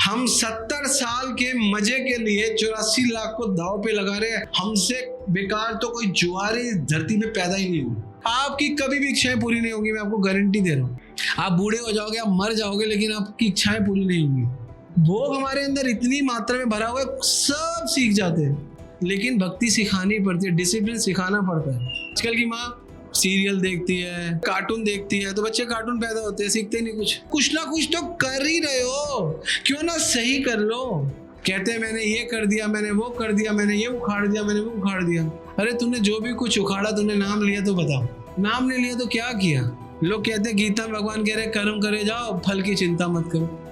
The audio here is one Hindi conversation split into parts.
हम 70 साल के मजे के लिए 84 लाख को दांव पे लगा रहे हैं। हमसे बेकार तो कोई जुआरी धरती पे पैदा ही नहीं हुआ। आपकी कभी भी इच्छाएं पूरी नहीं होंगी, मैं आपको गारंटी दे रहा हूँ। आप बूढ़े हो जाओगे, आप मर जाओगे, लेकिन आपकी इच्छाएं पूरी नहीं होंगी। भोग हमारे अंदर इतनी मात्रा में भरा हुआ है, सब सीख जाते हैं, लेकिन भक्ति सिखानी पड़ती है, डिसिप्लिन सिखाना पड़ता है। आजकल की माँ सीरियल देखती है, कार्टून देखती है, तो बच्चे कार्टून पैदा होते हैं, सीखते नहीं कुछ ना कुछ तो कर ही रहे हो, क्यों ना सही कर लो। कहते हैं मैंने ये कर दिया, मैंने वो कर दिया, मैंने ये उखाड़ दिया, मैंने वो उखाड़ दिया। अरे तूने जो भी कुछ उखाड़ा, तूने नाम लिया तो बताओ, नाम नहीं लिया तो क्या किया। लोग कहते हैं गीता में भगवान कह रहे कर्म करे जाओ, फल की चिंता मत करो।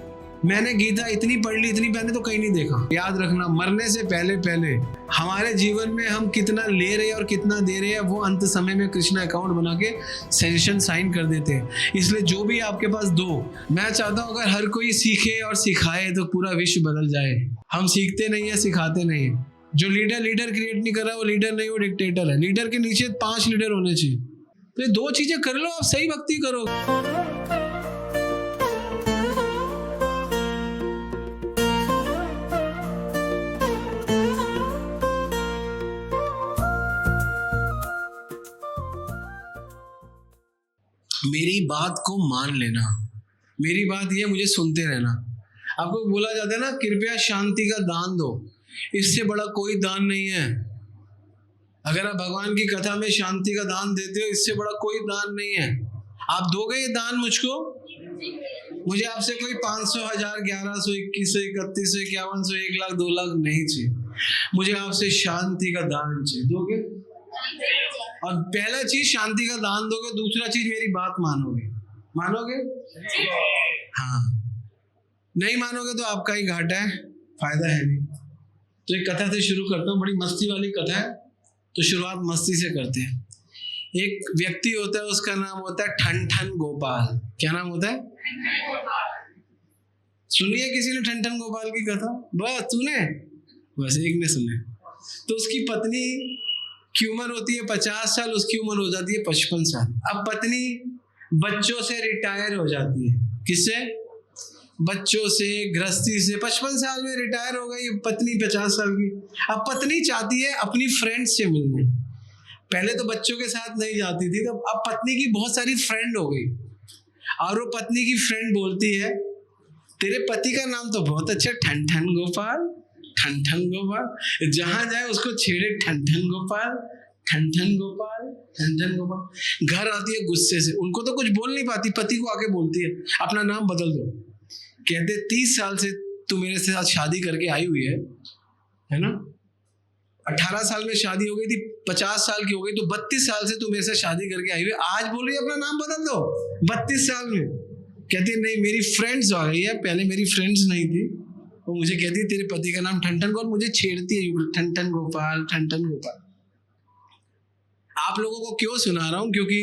मैंने गीता इतनी पढ़ ली, इतनी मैंने तो कहीं नहीं देखा। याद रखना, मरने से पहले हमारे जीवन में हम कितना ले रहे हैं और कितना दे रहे हैं, वो अंत समय में कृष्णा अकाउंट बना के सेंशन साइन कर देते हैं। इसलिए जो भी आपके पास दो, मैं चाहता हूँ अगर हर कोई सीखे और सिखाए तो पूरा विश्व बदल जाए। हम सीखते नहीं है, सिखाते नहीं है। जो लीडर क्रिएट नहीं कर रहा, वो लीडर नहीं, वो डिक्टेटर है। लीडर के नीचे 5 लीडर होने चाहिए। तो ये 2 चीजें कर लो, आप सही भक्ति करो। मेरी बात को मान लेना, मेरी बात ये, मुझे सुनते रहना। आपको बोला जाता है ना, कृपया शांति का दान दो, इससे बड़ा कोई दान नहीं है। अगर आप भगवान की कथा में शांति का दान देते हो, इससे बड़ा कोई दान नहीं है। आप दोगे ये दान मुझको? मुझे आपसे कोई 500, 1000, 1100, 2100, 3100, 5100, 1 लाख, 2 लाख नहीं चाहिए। मुझे आपसे शांति का दान चाहिए। दोगे? और पहला चीज शांति का दान दोगे, दूसरा चीज मेरी बात मानोगे। मानोगे? हाँ, नहीं मानोगे तो आपका ही घाटा है, फायदा है नहीं। तो एक कथा से शुरू करता हूँ, बड़ी मस्ती वाली कथा है, तो शुरुआत मस्ती से करते हैं। एक व्यक्ति होता है, उसका नाम होता है ठन ठन गोपाल। क्या नाम होता है? सुनिए किसी ने ठन ठन गोपाल की कथा? बस सुने, बस एक ने सुने। तो उसकी पत्नी की उम्र होती है 50 साल, उसकी उम्र हो जाती है 55 साल। अब पत्नी बच्चों से रिटायर हो जाती है। किससे? बच्चों से, गृहस्थी से। 55 साल में रिटायर हो गई पत्नी, 50 साल की। अब पत्नी चाहती है अपनी फ्रेंड से मिलने। पहले तो बच्चों के साथ नहीं जाती थी, तो अब पत्नी की बहुत सारी फ्रेंड हो गई, और वो पत्नी की फ्रेंड बोलती है, तेरे पति का नाम तो बहुत अच्छा, ठन ठन गोपाल, ठन ठन गोपाल, जहां जाए उसको छेड़े, ठन ठन गोपाल, ठन ठन गोपाल, ठन ठन गोपाल। घर आती है गुस्से से, उनको तो कुछ बोल नहीं पाती, पति को आके बोलती है अपना नाम बदल दो। कहते 30 साल से तू मेरे साथ शादी करके आई हुई है ना? 18 साल में शादी हो गई थी, 50 साल की हो गई, तो 32 साल से तू मेरे साथ शादी करके आई हुई है, आज बोल रही है अपना नाम बदल दो 32 साल में। कहती है नहीं, मेरी फ्रेंड्स आ गई है, पहले मेरी फ्रेंड्स नहीं थी, वो मुझे कहती है तेरे पति का नाम ठन ठन गोपाल, मुझे छेड़ती है ठन ठन गोपाल, ठन ठन गोपाल। आप लोगों को क्यों सुना रहा हूं? क्योंकि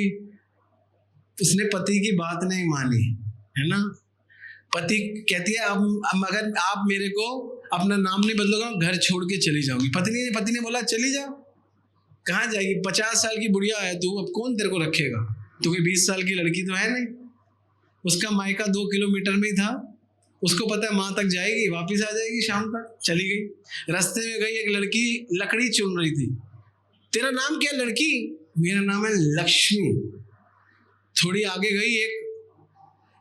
उसने पति की बात नहीं मानी, है ना? पति कहती है अब अगर आप मेरे को अपना नाम नहीं बदलोगे, घर छोड़ के चली जाऊंगी। पति ने बोला चली जा। कहाँ जाएगी? 50 साल की बुढ़िया है तू, अब कौन तेरे को रखेगा? तू कोई 20 साल की लड़की तो है नहीं। उसका मायका 2 किलोमीटर में ही था, उसको पता है माँ तक जाएगी, वापिस आ जाएगी शाम तक। चली गई, रास्ते में गई, एक लड़की लकड़ी चुन रही थी। तेरा नाम क्या लड़की? मेरा नाम है लक्ष्मी। थोड़ी आगे गई,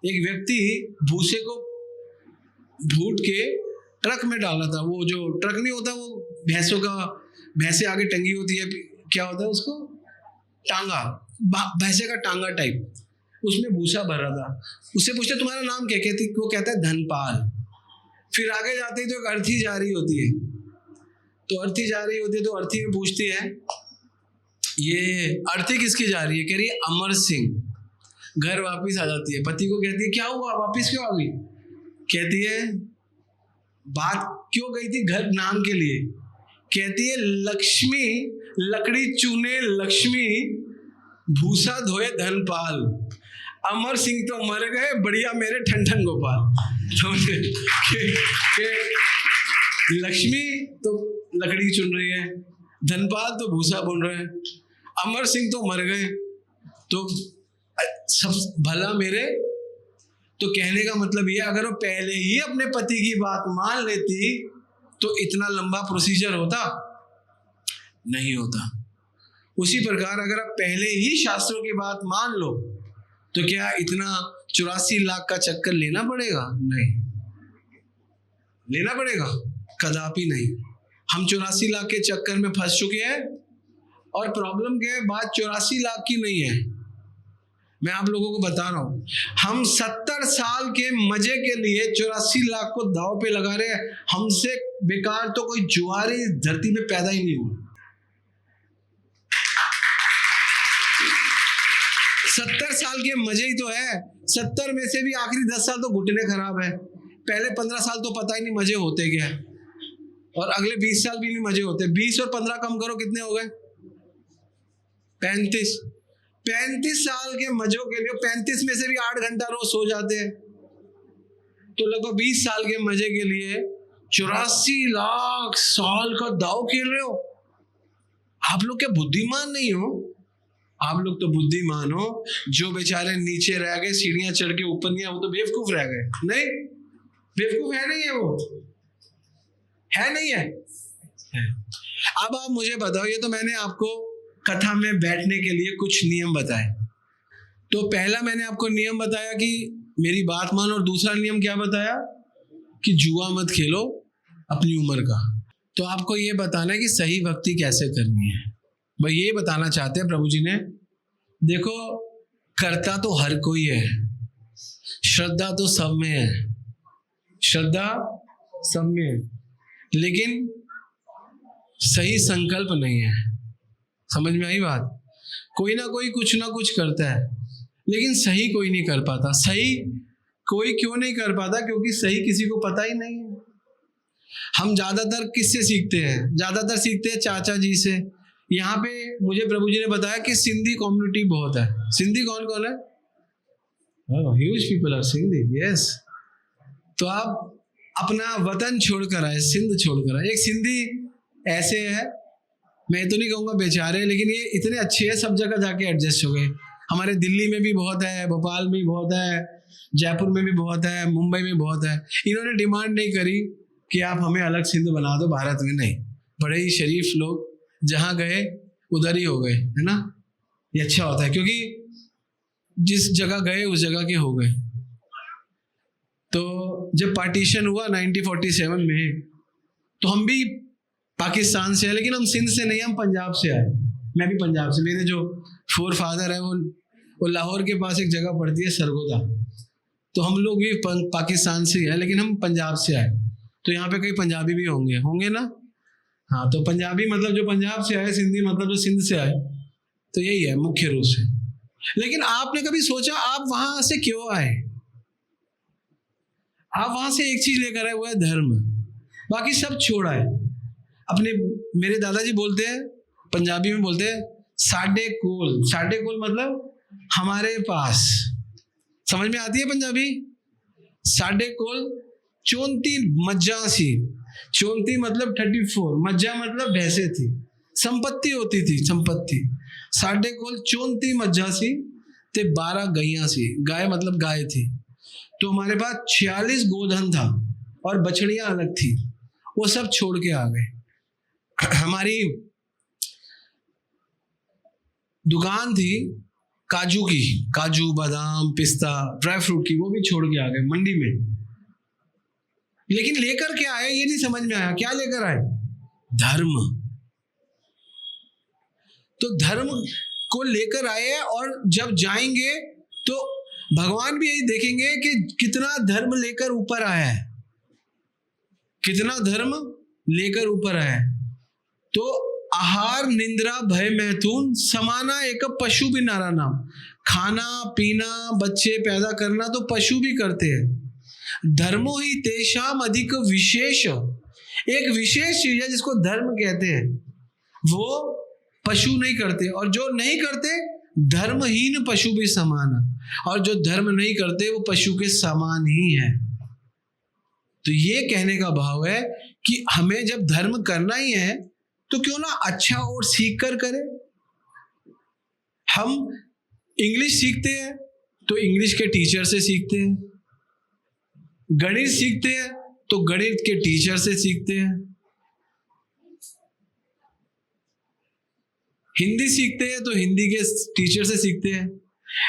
एक व्यक्ति भूसे को भूट के ट्रक में डाला था। वो जो ट्रक नहीं होता, वो भैंसों का, भैंसे आगे टंगी होती है, क्या होता है उसको? टांगा, भैंसे का टांगा टाइप, उसमें भूसा भर रहा था। उससे पूछते तुम्हारा नाम क्या? वो कहता है धनपाल। फिर आगे जाते ही तो एक अर्थी जा रही होती है, तो अर्थी में पूछती है ये अर्थी किसकी जा रही है? कह रही है अमर सिंह। घर वापस आ जाती है, पति को कहती है क्या हुआ, वापस क्यों आ गई? कहती है बात क्यों गई थी घर नाम के लिए? कहती है लक्ष्मी लकड़ी चुने, लक्ष्मी भूसा धोए धनपाल, अमर सिंह तो मर गए, बढ़िया मेरे ठन ठन गोपाल। तो लक्ष्मी तो लकड़ी चुन रही है, धनपाल तो भूसा बुन रहे हैं, अमर सिंह तो मर गए, तो सब भला मेरे। तो कहने का मतलब ये, अगर वो पहले ही अपने पति की बात मान लेती तो इतना लंबा प्रोसीजर होता नहीं होता। उसी प्रकार अगर आप पहले ही शास्त्रों की बात मान लो तो क्या इतना 84 लाख का चक्कर लेना पड़ेगा? नहीं लेना पड़ेगा, कदापि नहीं। हम 84 लाख के चक्कर में फंस चुके हैं। और प्रॉब्लम क्या है, बात 84 लाख की नहीं है, मैं आप लोगों को बता रहा हूं, हम 70 साल के मजे के लिए 84 लाख को दांव पे लगा रहे हैं। हमसे बेकार तो कोई जुआरी धरती पे पैदा ही नहीं हुआ। 70 साल के मजे ही तो है। 70 में से भी आखिरी 10 साल तो घुटने खराब है, पहले 15 साल तो पता ही नहीं मजे होते क्या है, और अगले 20 साल भी नहीं मजे होते। 20 और 15 कम करो, कितने हो गए? 35। 35 साल के मजों के लिए 35 में से भी 8 घंटा रोज सो जाते हैं, तो लगभग 20 साल के मजे के लिए 84 लाख साल का दांव खेल रहे हो। आप लोग क्या बुद्धिमान नहीं हो? आप लोग तो बुद्धिमान हो। जो बेचारे नीचे रह गए, सीढ़ियां चढ़ के ऊपर नहीं आए, वो तो बेवकूफ रह गए। नहीं, बेवकूफ है नहीं है, वो है नहीं है। अब आप मुझे बताओ, ये तो मैंने आपको कथा में बैठने के लिए कुछ नियम बताए। तो पहला मैंने आपको नियम बताया कि मेरी बात मानो, और दूसरा नियम क्या बताया कि जुआ मत खेलो अपनी उम्र का। तो आपको ये बताना है कि सही भक्ति कैसे करनी है। भाई ये बताना चाहते हैं प्रभु जी ने, देखो करता तो हर कोई है, श्रद्धा तो सब में है, श्रद्धा सब में है, लेकिन सही संकल्प नहीं है। समझ में आई बात? कोई ना कोई कुछ ना कुछ करता है, लेकिन सही कोई नहीं कर पाता। सही कोई क्यों नहीं कर पाता? क्योंकि सही किसी को पता ही नहीं है। हम ज्यादातर किससे सीखते हैं? ज्यादातर सीखते हैं चाचा जी से। यहाँ पे मुझे प्रभु जी ने बताया कि सिंधी कम्युनिटी बहुत है। सिंधी कौन कौन है? Huge people are Sindhi, yes. तो आप अपना वतन छोड़कर आए, सिंध छोड़कर आए। एक सिंधी ऐसे है, मैं तो नहीं कहूँगा बेचारे, लेकिन ये इतने अच्छे हैं, सब जगह जाके एडजस्ट हो गए। हमारे दिल्ली में भी बहुत है, भोपाल में भी बहुत है, जयपुर में भी बहुत है, मुंबई में बहुत है। इन्होंने डिमांड नहीं करी कि आप हमें अलग सिंध बना दो भारत में, नहीं। बड़े ही शरीफ लोग, जहाँ गए उधर ही हो गए, है ना। ये अच्छा होता है, क्योंकि जिस जगह गए उस जगह के हो गए। तो जब पार्टीशन हुआ 1947 में, तो हम भी पाकिस्तान से है, लेकिन हम सिंध से नहीं, हम पंजाब से आए। मैं भी पंजाब से, मेरे जो फोर फादर है वो लाहौर के पास एक जगह पड़ती है सरगोदा, तो हम लोग भी पाकिस्तान से है, लेकिन हम पंजाब से आए। तो यहाँ पे कई पंजाबी भी होंगे ना। हाँ, तो पंजाबी मतलब जो पंजाब से आए, सिंधी मतलब जो सिंध से आए, तो यही है मुख्य रूप से। लेकिन आपने कभी सोचा आप वहां से क्यों आए? आप वहां से एक चीज लेकर आए, वो है धर्म, बाकी सब छोड़ा है। अपने मेरे दादाजी बोलते हैं, पंजाबी में बोलते हैं साडे कोल। साडे कोल मतलब हमारे पास। समझ में आती है पंजाबी? साडे कोल 34 मज्जा सी। 34 मतलब 34, मज्जा मतलब भैंसे थी, संपत्ति होती थी, संपत्ति। साडे कोल 34 मज्जा सी ते 12 गैया सी। गाय मतलब गाय थी। तो हमारे पास 46 गोधन था और बछड़ियां अलग थी, वो सब छोड़ के आ गए। हमारी दुकान थी काजू की, काजू बादाम पिस्ता ड्राई फ्रूट की, वो भी छोड़ के आ गए मंडी में। लेकिन लेकर क्या आए ये नहीं समझ में आया। क्या लेकर आए? धर्म। तो धर्म को लेकर आए, और जब जाएंगे तो भगवान भी यही देखेंगे कि कितना धर्म लेकर ऊपर आया है, कितना धर्म लेकर ऊपर आया है। तो आहार निंद्रा भय मैथुन समाना एक पशु भी नारा नाम। खाना पीना बच्चे पैदा करना तो पशु भी करते हैं। धर्मो ही तेषाम अधिक विशेष। एक विशेष चीज है जिसको धर्म कहते हैं, वो पशु नहीं करते। और जो नहीं करते, धर्महीन पशु भी समान है, और जो धर्म नहीं करते वो पशु के समान ही है। तो ये कहने का भाव है कि हमें जब धर्म करना ही है तो क्यों ना अच्छा और सीख कर करें। हम इंग्लिश सीखते हैं तो इंग्लिश के टीचर से सीखते हैं, गणित सीखते हैं तो गणित के टीचर से सीखते हैं, हिंदी सीखते हैं तो हिंदी के टीचर से सीखते हैं,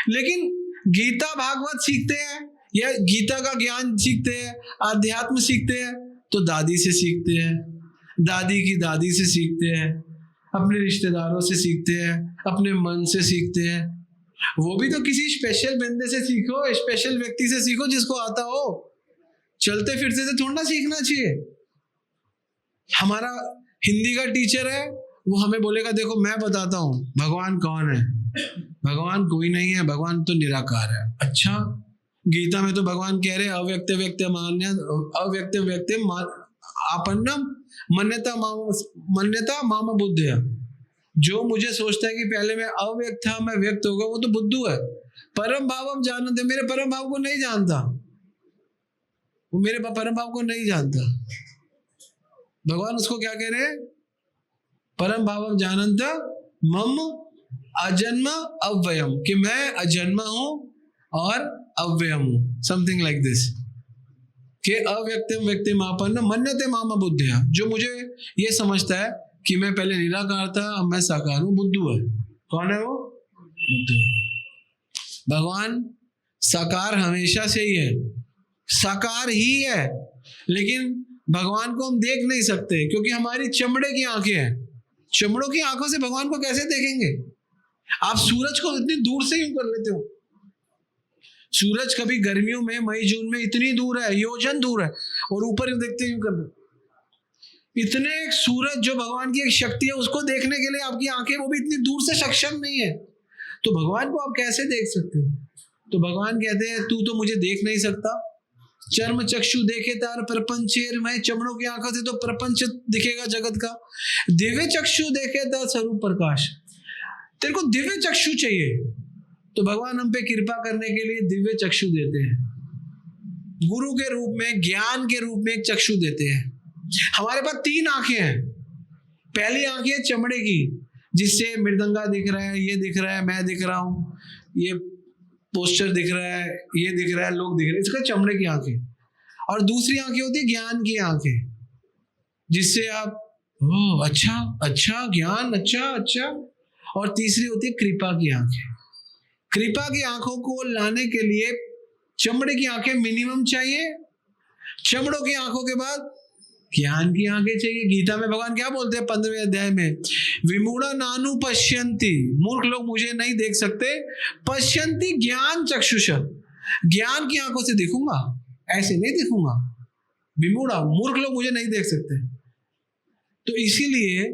लेकिन गीता भागवत सीखते हैं या गीता का ज्ञान सीखते हैं, आध्यात्म सीखते हैं तो दादी से सीखते हैं, दादी की दादी से सीखते हैं, अपने रिश्तेदारों से सीखते हैं, अपने मन से सीखते हैं। वो भी तो किसी स्पेशल बंदे से सीखो, स्पेशल व्यक्ति से सीखो जिसको आता हो। चलते फिरते से थोड़ा ना सीखना चाहिए। हमारा हिंदी का टीचर है, वो हमें बोलेगा देखो मैं बताता हूँ भगवान कौन है। भगवान कोई नहीं है, भगवान तो निराकार है। अच्छा, गीता में तो भगवान कह रहे अव्यक्त व्यक्त मान्य अव्यक्त व्यक्त आपन्नम मन्यता मामा बुद्ध है। जो मुझे सोचता है कि पहले मैं अव्यक्त था मैं व्यक्त होगा, वो तो बुद्धू है। परम भावम जानते, मेरे परम भाव को नहीं जानता, वो मेरे परम भाव को नहीं जानता। भगवान उसको क्या कह रहे हैं? परम भावम जानंत मम अजन्म अव्ययम, कि मैं अजन्मा हूं और अव्ययम हूं, समथिंग लाइक दिस, कि अव्यक्तिम व्यक्ति मापन्न मन्यते मामा बुद्धया। जो मुझे ये समझता है कि मैं पहले निराकार था अब मैं साकार हूं, बुद्धू है। कौन है वो? बुद्धू। भगवान साकार हमेशा से ही है, साकार ही है, लेकिन भगवान को हम देख नहीं सकते क्योंकि हमारी चमड़े की आंखें हैं। चमड़ों की आंखों से भगवान को कैसे देखेंगे? आप सूरज को इतनी दूर से यूं कर लेते हो। सूरज कभी गर्मियों में मई जून में इतनी दूर है, योजन दूर है, और ऊपर देखते यूं कर दो। इतने सूरज जो भगवान की एक शक्ति है उसको देखने के लिए आपकी आंखें वो भी इतनी दूर से सक्षम नहीं है, तो भगवान को आप कैसे देख सकते हो? तो भगवान कहते हैं तू तो मुझे देख नहीं सकता। चर्म चक्षु देखे तार प्रपंचेर, मैं चमड़ों की आंखों से तो प्रपंच दिखेगा जगत का। दिव्य चक्षु देखे तार स्वरूप प्रकाश। तेरे को दिव्य चक्षु चाहिए तो भगवान हम पे कृपा करने के लिए दिव्य चक्षु देते हैं, गुरु के रूप में, ज्ञान के रूप में एक चक्षु देते हैं। हमारे पास 3 आंखें हैं। पहली आंख है चमड़े की, जिससे मृदंगा दिख रहा है, ये दिख रहा है, मैं दिख रहा हूं, ये पोस्टर दिख रहा है, ये दिख रहा है, लोग दिख रहे हैं, इसका चमड़े की आंखें। और दूसरी आंखें होती है ज्ञान की आंखें, जिससे आप अच्छा अच्छा ज्ञान अच्छा। और तीसरी होती है कृपा की आंखें। कृपा की आंखों को लाने के लिए चमड़े की आंखें मिनिमम चाहिए, चमड़ों की आंखों के बाद ज्ञान की आंखें चाहिए। गीता में भगवान क्या बोलते हैं 15वें अध्याय में? विमूढ़ा नानु पश्यन्ति, मूर्ख लोग मुझे नहीं देख सकते, पश्यन्ति ज्ञान चक्षुष, ज्ञान की आंखों से देखूंगा, ऐसे नहीं देखूंगा। विमूढ़ा, मूर्ख लोग मुझे नहीं देख सकते। तो इसीलिए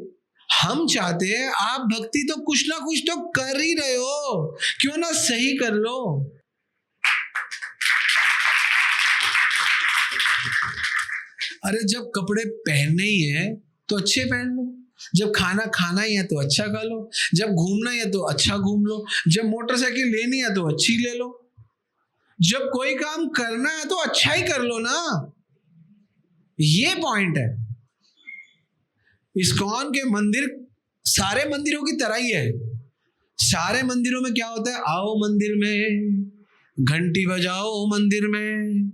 हम चाहते हैं आप भक्ति तो कुछ ना कुछ तो कर ही रहे हो, क्यों ना सही कर लो। अरे जब कपड़े पहनने ही है तो अच्छे पहन लो, जब खाना खाना ही है तो अच्छा खा लो, जब घूमना ही है तो अच्छा घूम लो, जब मोटरसाइकिल लेनी है तो अच्छी ले लो, जब कोई काम करना है तो अच्छा ही कर लो ना। ये पॉइंट है। इस्कॉन के मंदिर सारे मंदिरों की तरह ही है। सारे मंदिरों में क्या होता है? आओ मंदिर में, घंटी बजाओ मंदिर में,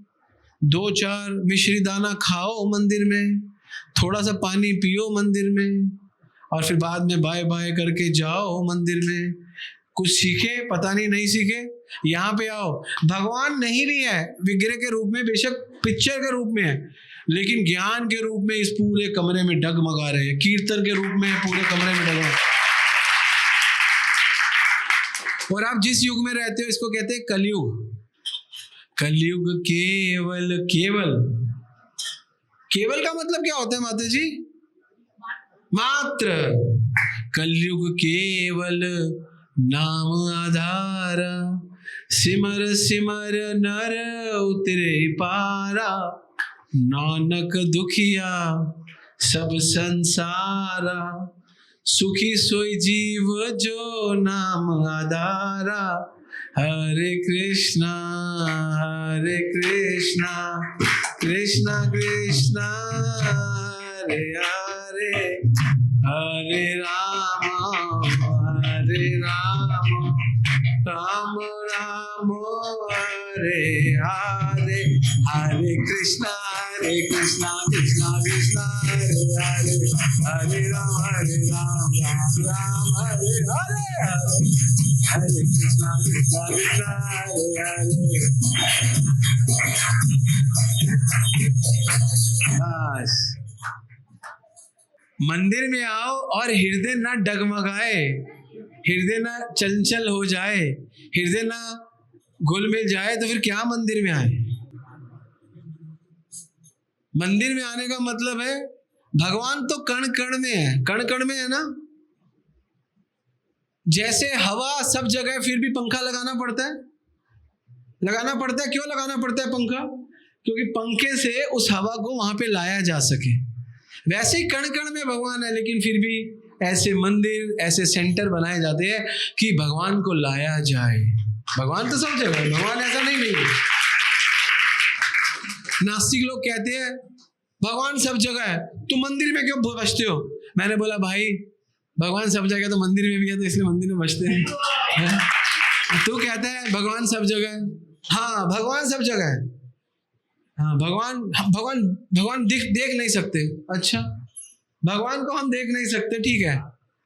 2-4 मिश्री दाना खाओ मंदिर में, थोड़ा सा पानी पियो मंदिर में, और फिर बाद में बाय बाय करके जाओ मंदिर में। कुछ सीखे? पता नहीं सीखे। यहाँ पे आओ, भगवान नहीं भी है विग्रह के रूप में, बेशक पिक्चर के रूप में है, लेकिन ज्ञान के रूप में इस पूरे कमरे में डगमगा रहे हैं, कीर्तन के रूप में पूरे कमरे में डगमगा। और आप जिस युग में रहते हो इसको कहते हैं कलयुग। कलयुग केवल केवल, केवल का मतलब क्या होता है माता जी? मात्र। कलयुग केवल नाम आधार, सिमर सिमर नर उतरे पारा, नानक दुखिया सब संसारा, सुखी सोई जीव जो नाम आधारा। हरे कृष्णा कृष्णा कृष्णा हरे हरे, हरे राम राम राम हरे हरे, हरे कृष्णा कृष्णा कृष्णा हरे हरे, हरे राम राम राम हरे हरे, हरे कृष्णा कृष्णा हरे हरे। बस मंदिर में आओ और हृदय ना डगमगाए, हृदय ना चंचल हो जाए, हृदय ना घुल मिल जाए, तो फिर क्या मंदिर में आए? मंदिर में आने का मतलब है भगवान तो कण कण में है, कण कण में है ना। जैसे हवा सब जगह, फिर भी पंखा लगाना पड़ता है, लगाना पड़ता है। क्यों लगाना पड़ता है पंखा? क्योंकि पंखे से उस हवा को वहां पे लाया जा सके। वैसे ही कण कण में भगवान है, लेकिन फिर भी ऐसे मंदिर, ऐसे सेंटर बनाए जाते हैं कि भगवान को लाया जाए। भगवान तो सब जगह है, भगवान ऐसा नहीं है। नास्तिक लोग कहते हैं भगवान सब जगह है, तुम मंदिर में क्यों बसते हो? मैंने बोला भाई भगवान सब जगह तो मंदिर में भी है, तो इसलिए मंदिर में बसते हैं। तू कहता है भगवान सब जगह है। हाँ भगवान सब जगह है। हाँ भगवान भगवान भगवान देख नहीं सकते। अच्छा भगवान को हम देख नहीं सकते, ठीक है,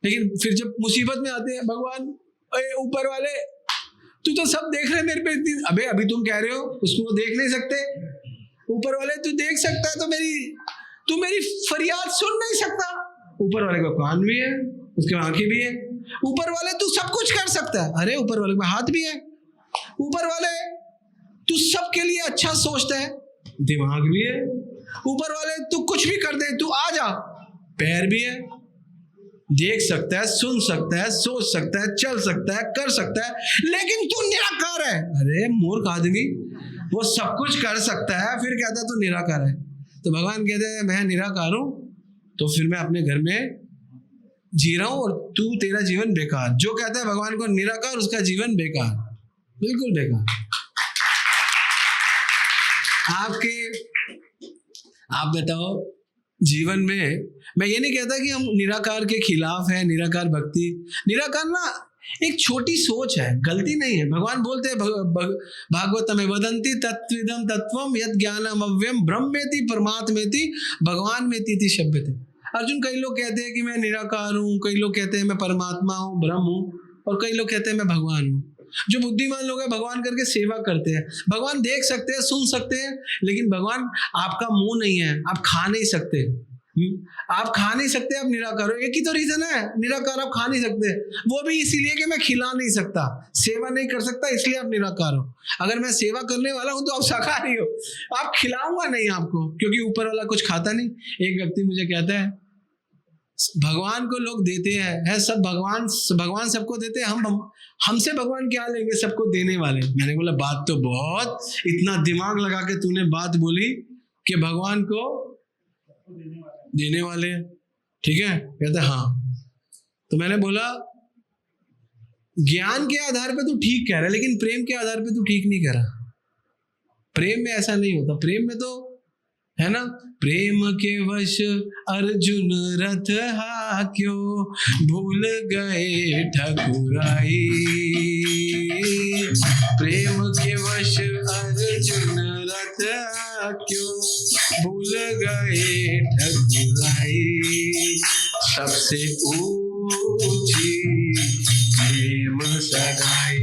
लेकिन फिर जब मुसीबत में आते हैं भगवान, अरे ऊपर वाले तू तो सब देख रहे मेरे पे इतनी, अबे अभी तुम कह रहे हो उसको देख नहीं सकते, ऊपर वाले तू देख सकता है तो तू मेरी फरियाद सुन नहीं सकता। ऊपर वाले का कान भी है, उसके आंखें भी है। ऊपर वाले तू सब कुछ कर सकता है, अरे ऊपर वाले का हाथ भी है। ऊपर वाले तू सबके लिए अच्छा सोचता है, दिमाग भी है। ऊपर वाले तू कुछ भी कर दे, तू आ जा, पैर भी है, देख सकता है, सुन सकता है, सोच सकता है, चल सकता है, कर सकता है, लेकिन तू निराकार है। अरे मूर्ख आदमी, वो सब कुछ कर सकता है, फिर कहता है तू निराकार है। तो भगवान कहते हैं मैं निराकार हूं, तो फिर मैं अपने घर में जी रहा हूं और तू, तेरा जीवन बेकार। जो कहता है भगवान को निराकार, उसका जीवन बेकार, बिल्कुल बेकार। आप बताओ जीवन में, मैं ये नहीं कहता कि हम निराकार के खिलाफ है, निराकार भक्ति, निराकार ना एक छोटी सोच है, गलती नहीं है। भगवान बोलते हैं भागवत में वदंती तत्विदम तत्वम यद ज्ञानम अव्ययम ब्रह्मेति परमात्मेति भगवान में तीति शब्दते। अर्जुन कई लोग कहते हैं कि मैं निराकार हूँ, कई लोग कहते हैं मैं परमात्मा हूँ, ब्रह्म हूँ, और कई लोग कहते हैं मैं भगवान हूँ। जो बुद्धिमान लोग हैं भगवान करके सेवा करते हैं। भगवान देख सकते हैं, सुन सकते हैं, लेकिन भगवान आपका मुंह नहीं है, आप खा नहीं सकते, आप खा नहीं सकते, आप निराकार हो। एक ही तो रीजन है निराकार, आप खा नहीं सकते, वो भी इसीलिए कि मैं खिला नहीं सकता, सेवा नहीं कर सकता, इसलिए आप निराकार हो। अगर मैं सेवा करने वाला हूं तो आप शाकाहारी हो, आप खिलाऊंगा नहीं आपको, क्योंकि ऊपर वाला कुछ खाता नहीं। एक व्यक्ति मुझे कहता है भगवान को लोग देते हैं सब, भगवान सबको देते हैं, हमसे भगवान क्या लेंगे, सबको देने वाले। मैंने बोला बात तो बहुत, इतना दिमाग लगा के तूने बात बोली कि भगवान को देने वाले, ठीक है? कहता हाँ। तो मैंने बोला ज्ञान के आधार पे तू ठीक कह रहा है, लेकिन प्रेम के आधार पे तू ठीक नहीं कह रहा। प्रेम में ऐसा नहीं होता, प्रेम में तो है ना, प्रेम के वश अर्जुन रथ हाक्यो भूल गए ठकुराई। प्रेम के वश अर्जुन रथ हाक्यो भूल गए ठकुराई। सबसे ऊंची प्रेम सगाई,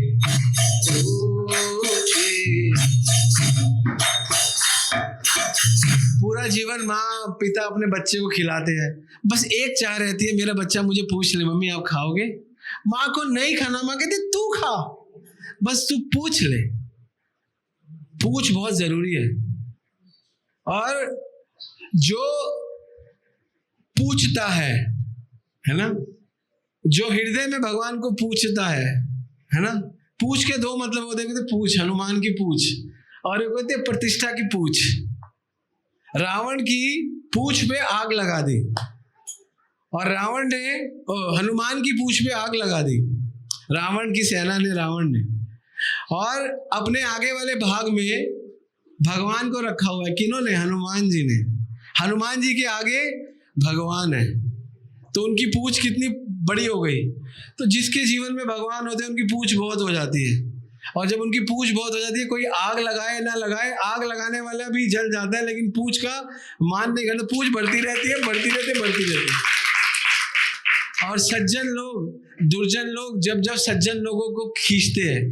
पूरा जीवन माँ पिता अपने बच्चे को खिलाते हैं, बस एक चाह रहती है मेरा बच्चा मुझे पूछ ले मम्मी आप खाओगे। माँ को नहीं खाना, माँ कहती तू खा, बस तू पूछ ले। पूछ बहुत जरूरी है। और जो पूछता है ना, जो हृदय में भगवान को पूछता है ना, पूछ के दो मतलब होते हैं, पूछ हनुमान की पूछ, और एक होती है प्रतिष्ठा की पूछ। रावण की पूछ पे आग लगा दी, और रावण ने हनुमान की पूछ पे आग लगा दी, रावण की सेना ने, रावण ने। और अपने आगे वाले भाग में भगवान को रखा हुआ है, किन्होंने? हनुमान जी ने। हनुमान जी के आगे भगवान है, तो उनकी पूछ कितनी बड़ी हो गई। तो जिसके जीवन में भगवान होते हैं उनकी पूछ बहुत हो जाती है। और जब उनकी पूछ बहुत हो जाती है, कोई आग लगाए ना लगाए, आग लगाने वाला भी जल जाता है, लेकिन पूछ का मान नहीं करता, पूछ बढ़ती रहती है, बढ़ती रहती है। और सज्जन लोग, दुर्जन लोग जब जब सज्जन लोगों को खींचते हैं,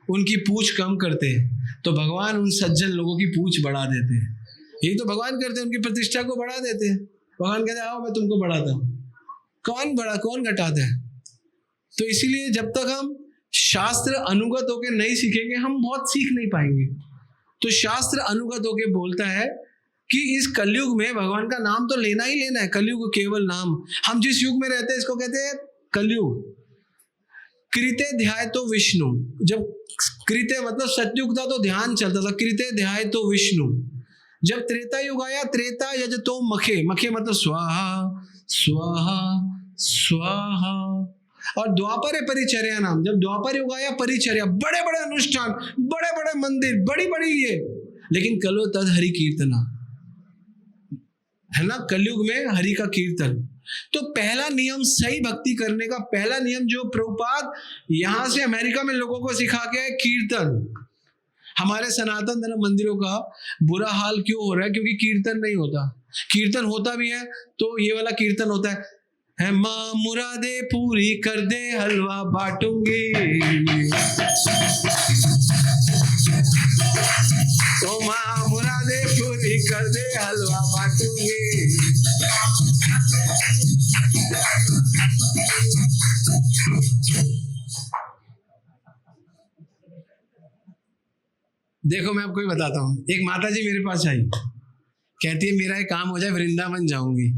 उनकी पूछ कम करते हैं, तो भगवान उन सज्जन लोगों की पूछ बढ़ा देते हैं। यही तो भगवान करते हैं, उनकी प्रतिष्ठा को बढ़ा देते हैं। भगवान कहते हैं आओ मैं तुमको बढ़ाता हूँ। कौन घटाता है? तो इसीलिए जब तक हम शास्त्र अनुगत होके नहीं सीखेंगे, हम बहुत सीख नहीं पाएंगे। तो शास्त्र अनुगत होके बोलता है कि इस कलयुग में भगवान का नाम तो लेना ही लेना है। कलयुग केवल नाम, हम जिस युग में रहते हैं इसको कहते हैं कलयुग। कृते ध्याय तो विष्णु, जब कृते मतलब सतयुग था तो ध्यान चलता था, कृते ध्याय तो विष्णु। जब त्रेता युग आया, त्रेता यज तो मखे, मखे मतलब स्वाहा स्वाहा स्वाहा। और द्वापर परिचर्या नाम, जब द्वापर युग आया, परिचर्या, बड़े बड़े अनुष्ठान, बड़े बड़े मंदिर, बड़ी बड़ी ये, लेकिन कलो तद हरि कीर्तना, है ना, कलयुग में हरि का कीर्तन। तो पहला नियम सही भक्ति करने का, पहला नियम जो प्रभुपाद यहां से अमेरिका में लोगों को सिखा के है, कीर्तन। हमारे सनातन धर्म मंदिरों का बुरा हाल क्यों हो रहा है? क्योंकि कीर्तन नहीं होता। कीर्तन होता भी है तो ये वाला कीर्तन होता है माँ मुरादे पूरी कर दे हलवा बांटूंगी, तो माँ मुरादे पूरी कर दे हलवा बांटूंगी। देखो मैं आपको बताता हूँ, एक माता जी मेरे पास आई, कहती है मेरा एक काम हो जाए वृंदावन जाऊंगी,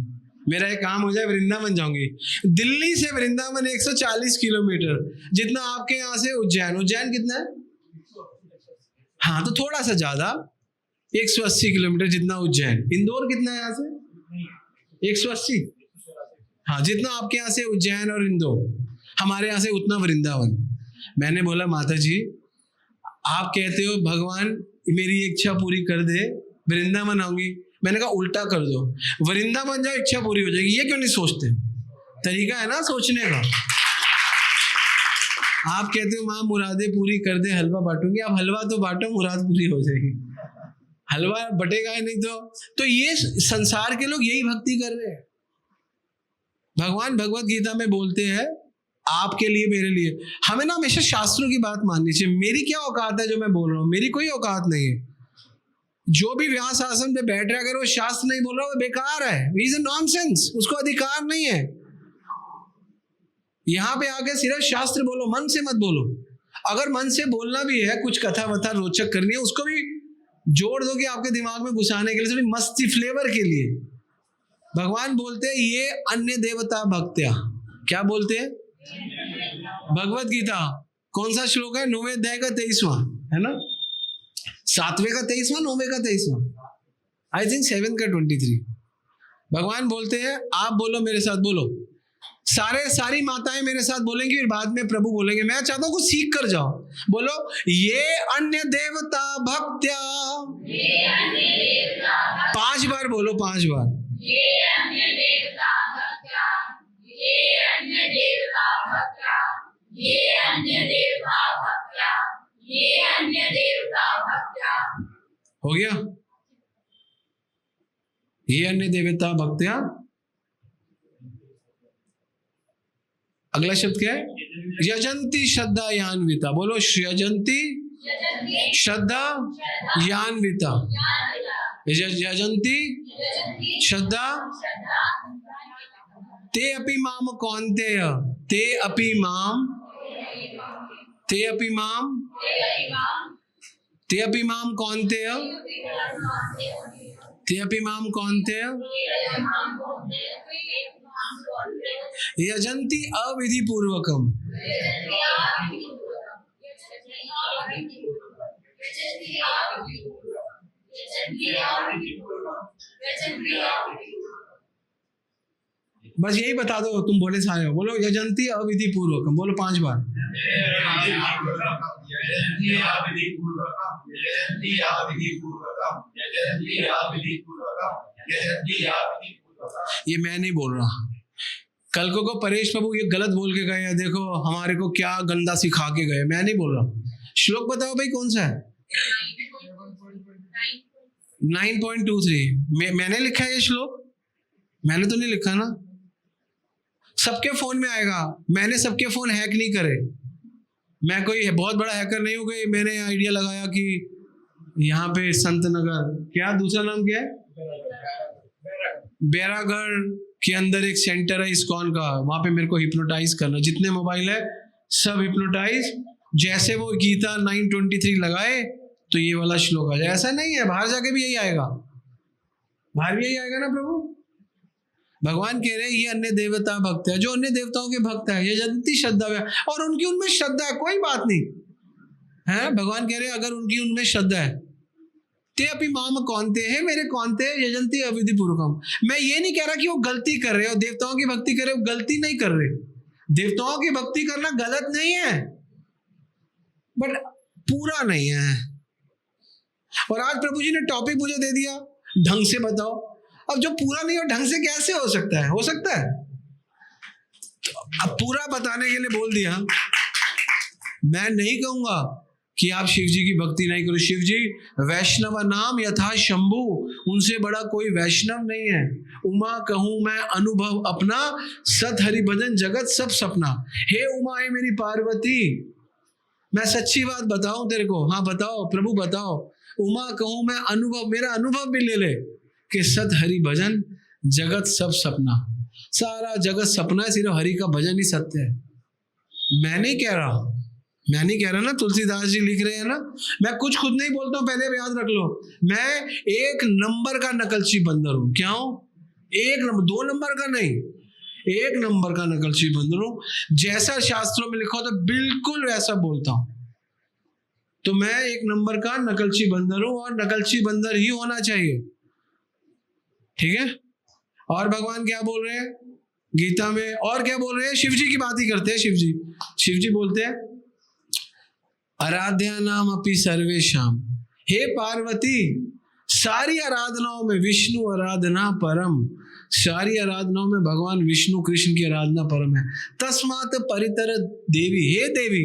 मेरा एक काम हो जाए वृंदावन जाऊंगी। दिल्ली से वृंदावन 140 किलोमीटर, जितना आपके यहाँ से उज्जैन। उज्जैन कितना है? हाँ तो थोड़ा सा ज्यादा, 180 किलोमीटर जितना उज्जैन। इंदौर कितना है यहाँ से? 180। हाँ, जितना आपके यहाँ से उज्जैन और इंदौर, हमारे यहाँ से उतना वृंदावन। मैंने बोला माता जी आप कहते हो भगवान मेरी इच्छा पूरी कर दे, वृंदावन आऊंगी। मैंने कहा उल्टा कर दो, वृंदावन जाओ इच्छा पूरी हो जाएगी। ये क्यों नहीं सोचते? तरीका है ना सोचने का। आप कहते हो माँ मुरादे पूरी कर दे हलवा बांटूंगी, आप हलवा तो बांटो, मुराद पूरी हो जाएगी। हलवा बटेगा ही नहीं तो ये संसार के लोग यही भक्ति कर रहे हैं। भगवान भगवत गीता में बोलते हैं आपके लिए मेरे लिए। हमें ना हमेशा शास्त्रों की बात माननी चाहिए। मेरी क्या औकात है जो मैं बोल रहा हूँ? मेरी कोई औकात नहीं है। जो भी व्यास आसन पे बैठ रहा है, अगर वो शास्त्र नहीं बोल रहा वो बेकार है, ही इज अ नॉनसेंस, उसको अधिकार नहीं है। यहां पे आके सिर्फ शास्त्र बोलो, मन से मत बोलो। अगर मन से बोलना भी है, कुछ कथा वथा रोचक करनी है, उसको भी जोड़ दो कि आपके दिमाग में घुसाने के लिए, सिर्फ मस्ती फ्लेवर के लिए। भगवान बोलते हैं ये अन्य देवता भक्त्या। क्या बोलते हैं? भगवत गीता कौन सा श्लोक है? 9वें अध्याय का 23वां, है ना? 7वें का 23वां, 9वें का 23वां, आई थिंक 7 का 23। भगवान बोलते हैं आप बोलो मेरे साथ, बोलो सारी माताएं मेरे साथ बोलेंगी, फिर बाद में प्रभु बोलेंगे। मैं चाहता हूं कुछ सीख कर जाओ। बोलो ये अन्य देवता भक्त्या, 5 बार बोलो, 5 बार। हो गया? ये अन्य देवता भक्त्या। अगला शब्द क्या है? यजंती श्रद्धा यान्विता। बोलो यजंती श्रद्धा यान्विता, यजंती श्रद्धा। ते अपि माम कौन्तेय, ते अपि माम, ते अपि माम, ते अपि माम कौन्तेय, ते अपि माम कौन्तेय यजंती अविधि पूर्वकम। बस यही बता दो, तुम बोले सारे हो। बोलो यजंती अविधि पूर्वकम, बोलो 5 बार। ये मैं नहीं बोल रहा। कल को परेश प्रभु ये गलत बोल के गए हैं, देखो हमारे को क्या गंदा सिखा के गए। मैं नहीं बोल रहा, श्लोक बताओ भाई कौन सा है? 9.23। मैंने लिखा है ये श्लोक? मैंने तो नहीं लिखा ना। सबके फोन में आएगा। मैंने सबके फोन हैक नहीं करे। मैं कोई बहुत बड़ा हैकर नहीं हूं कि मैंने आइडिया लगाया कि यहाँ पे संत नगर, क्या दूसरा नाम क्या है, बैरागढ़ के अंदर एक सेंटर है इस्कॉन का, वहां पे मेरे को हिप्नोटाइज करना। जितने मोबाइल है सब हिप्नोटाइज। जैसे वो गीता 9:23 लगाए तो ये वाला श्लोक आ जाए। ऐसा नहीं है, बाहर जाके भी यही आएगा। बाहर भी यही आएगा ना प्रभु। भगवान कह रहे हैं ये अन्य देवता भक्त है, जो अन्य देवताओं के भक्त है, ये जंती श्रद्धा है, और उनकी उनमें श्रद्धा है, कोई बात नहीं है। भगवान कह रहे हैं अगर उनकी उनमें श्रद्धा है, ते अपि माम कौनते है, मेरे कौनते यजंती अविधि पूर्वकम। मैं ये नहीं कह रहा कि वो गलती कर रहे हो, देवताओं की भक्ति कर रहे हो, गलती नहीं कर रहे। देवताओं की भक्ति करना गलत नहीं है, बट पूरा नहीं है। और आज प्रभु जी ने टॉपिक मुझे दे दिया, ढंग से बताओ। अब जो पूरा नहीं हो ढंग से कैसे हो सकता है? हो सकता है? तो अब पूरा बताने के लिए बोल दिया। मैं नहीं कहूंगा कि आप शिव जी की भक्ति नहीं करो। शिव जी वैष्णव नाम यथा शंभु, उनसे बड़ा कोई वैष्णव नहीं है। उमा कहूं मैं अनुभव अपना, सत हरि भजन जगत सब सपना। हे उमा है मेरी पार्वती, मैं सच्ची बात बताऊं तेरे को। हाँ बताओ प्रभु बताओ। उमा कहूं मैं अनुभव, मेरा अनुभव भी ले ले कि सत हरि भजन जगत सब सपना। सारा जगत सपना है, सिर्फ हरि का भजन ही सत्य है। मैं नहीं कह रहा ना, तुलसीदास जी लिख रहे हैं ना। मैं कुछ खुद नहीं बोलता हूं, पहले याद रख लो। मैं 1 नंबर का नकलची बंदर हूं। क्या हूं? 1 नंबर, 2 नंबर का नहीं, 1 नंबर का नकलची बंदर हूं। जैसा शास्त्रों में लिखा हो तो बिल्कुल वैसा बोलता हूं। तो मैं 1 नंबर का नकलची बंदर हूं, और नकलची बंदर ही होना चाहिए। ठीक है? और भगवान क्या बोल रहे हैं गीता में? और क्या बोल रहे हैं? शिव जी की बात ही करते हैं। शिव जी बोलते हैं आराध्या नाम अपि सर्वेशाम। हे पार्वती, सारी आराधनाओं में विष्णु आराधना परम। सारी आराधनाओं में भगवान विष्णु कृष्ण की आराधना परम है। तस्मात् परितर देवी, हे देवी,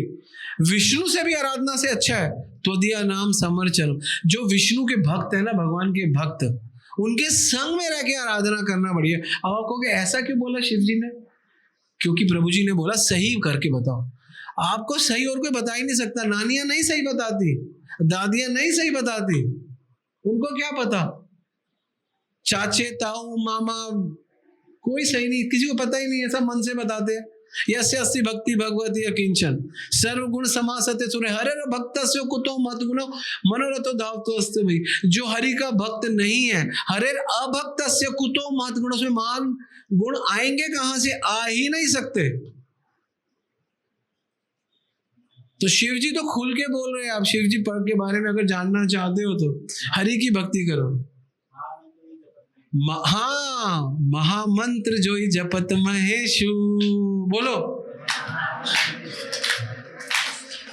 विष्णु से भी आराधना से अच्छा है त्वदीया नाम समर्चनम। जो विष्णु के भक्त है ना, भगवान के भक्त, उनके संग में रह के आराधना करना बढ़िया। अब आप कहोगे ऐसा क्यों बोला शिव जी ने? क्योंकि प्रभु जी ने बोला सही करके बताओ। आपको सही और कोई बता ही नहीं सकता। नानियां नहीं सही बताती, दादियां नहीं सही बताती, उनको क्या पता? चाचे ताऊ मामा कोई सही नहीं, किसी को पता ही नहीं है, सब मन से बताते हैं। यस्य अस्ति भक्ति भगवती अकिंचन सर्वगुण समासते सुने हरे भक्तस्य कुतो मत गुणो मनोरथो धावतोस्तु। भाई जो हरि का भक्त नहीं है, हरे अभक्तस्य कुतो मत गुणो, उसमें मान गुण आएंगे कहां से? आ ही नहीं सकते। तो शिव जी तो खुल के बोल रहे हैं। आप शिव जी के बारे में अगर जानना चाहते हो तो हरि की भक्ति करो। हाँ, महामंत्र जो ही जपत महेशु, बोलो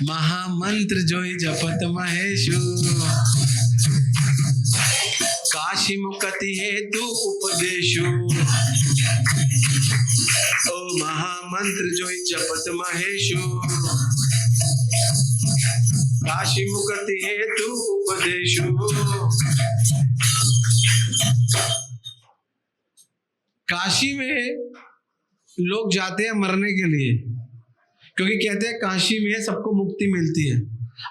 महामंत्र जो ही जपत महेशु, काशी मुक्ति हेतु उपदेशु। ओ महामंत्र जो ही जपत महेशु, काशी मुक्ति हेतु उपदेशु। काशी में लोग जाते हैं मरने के लिए, क्योंकि कहते हैं काशी में सबको मुक्ति मिलती है।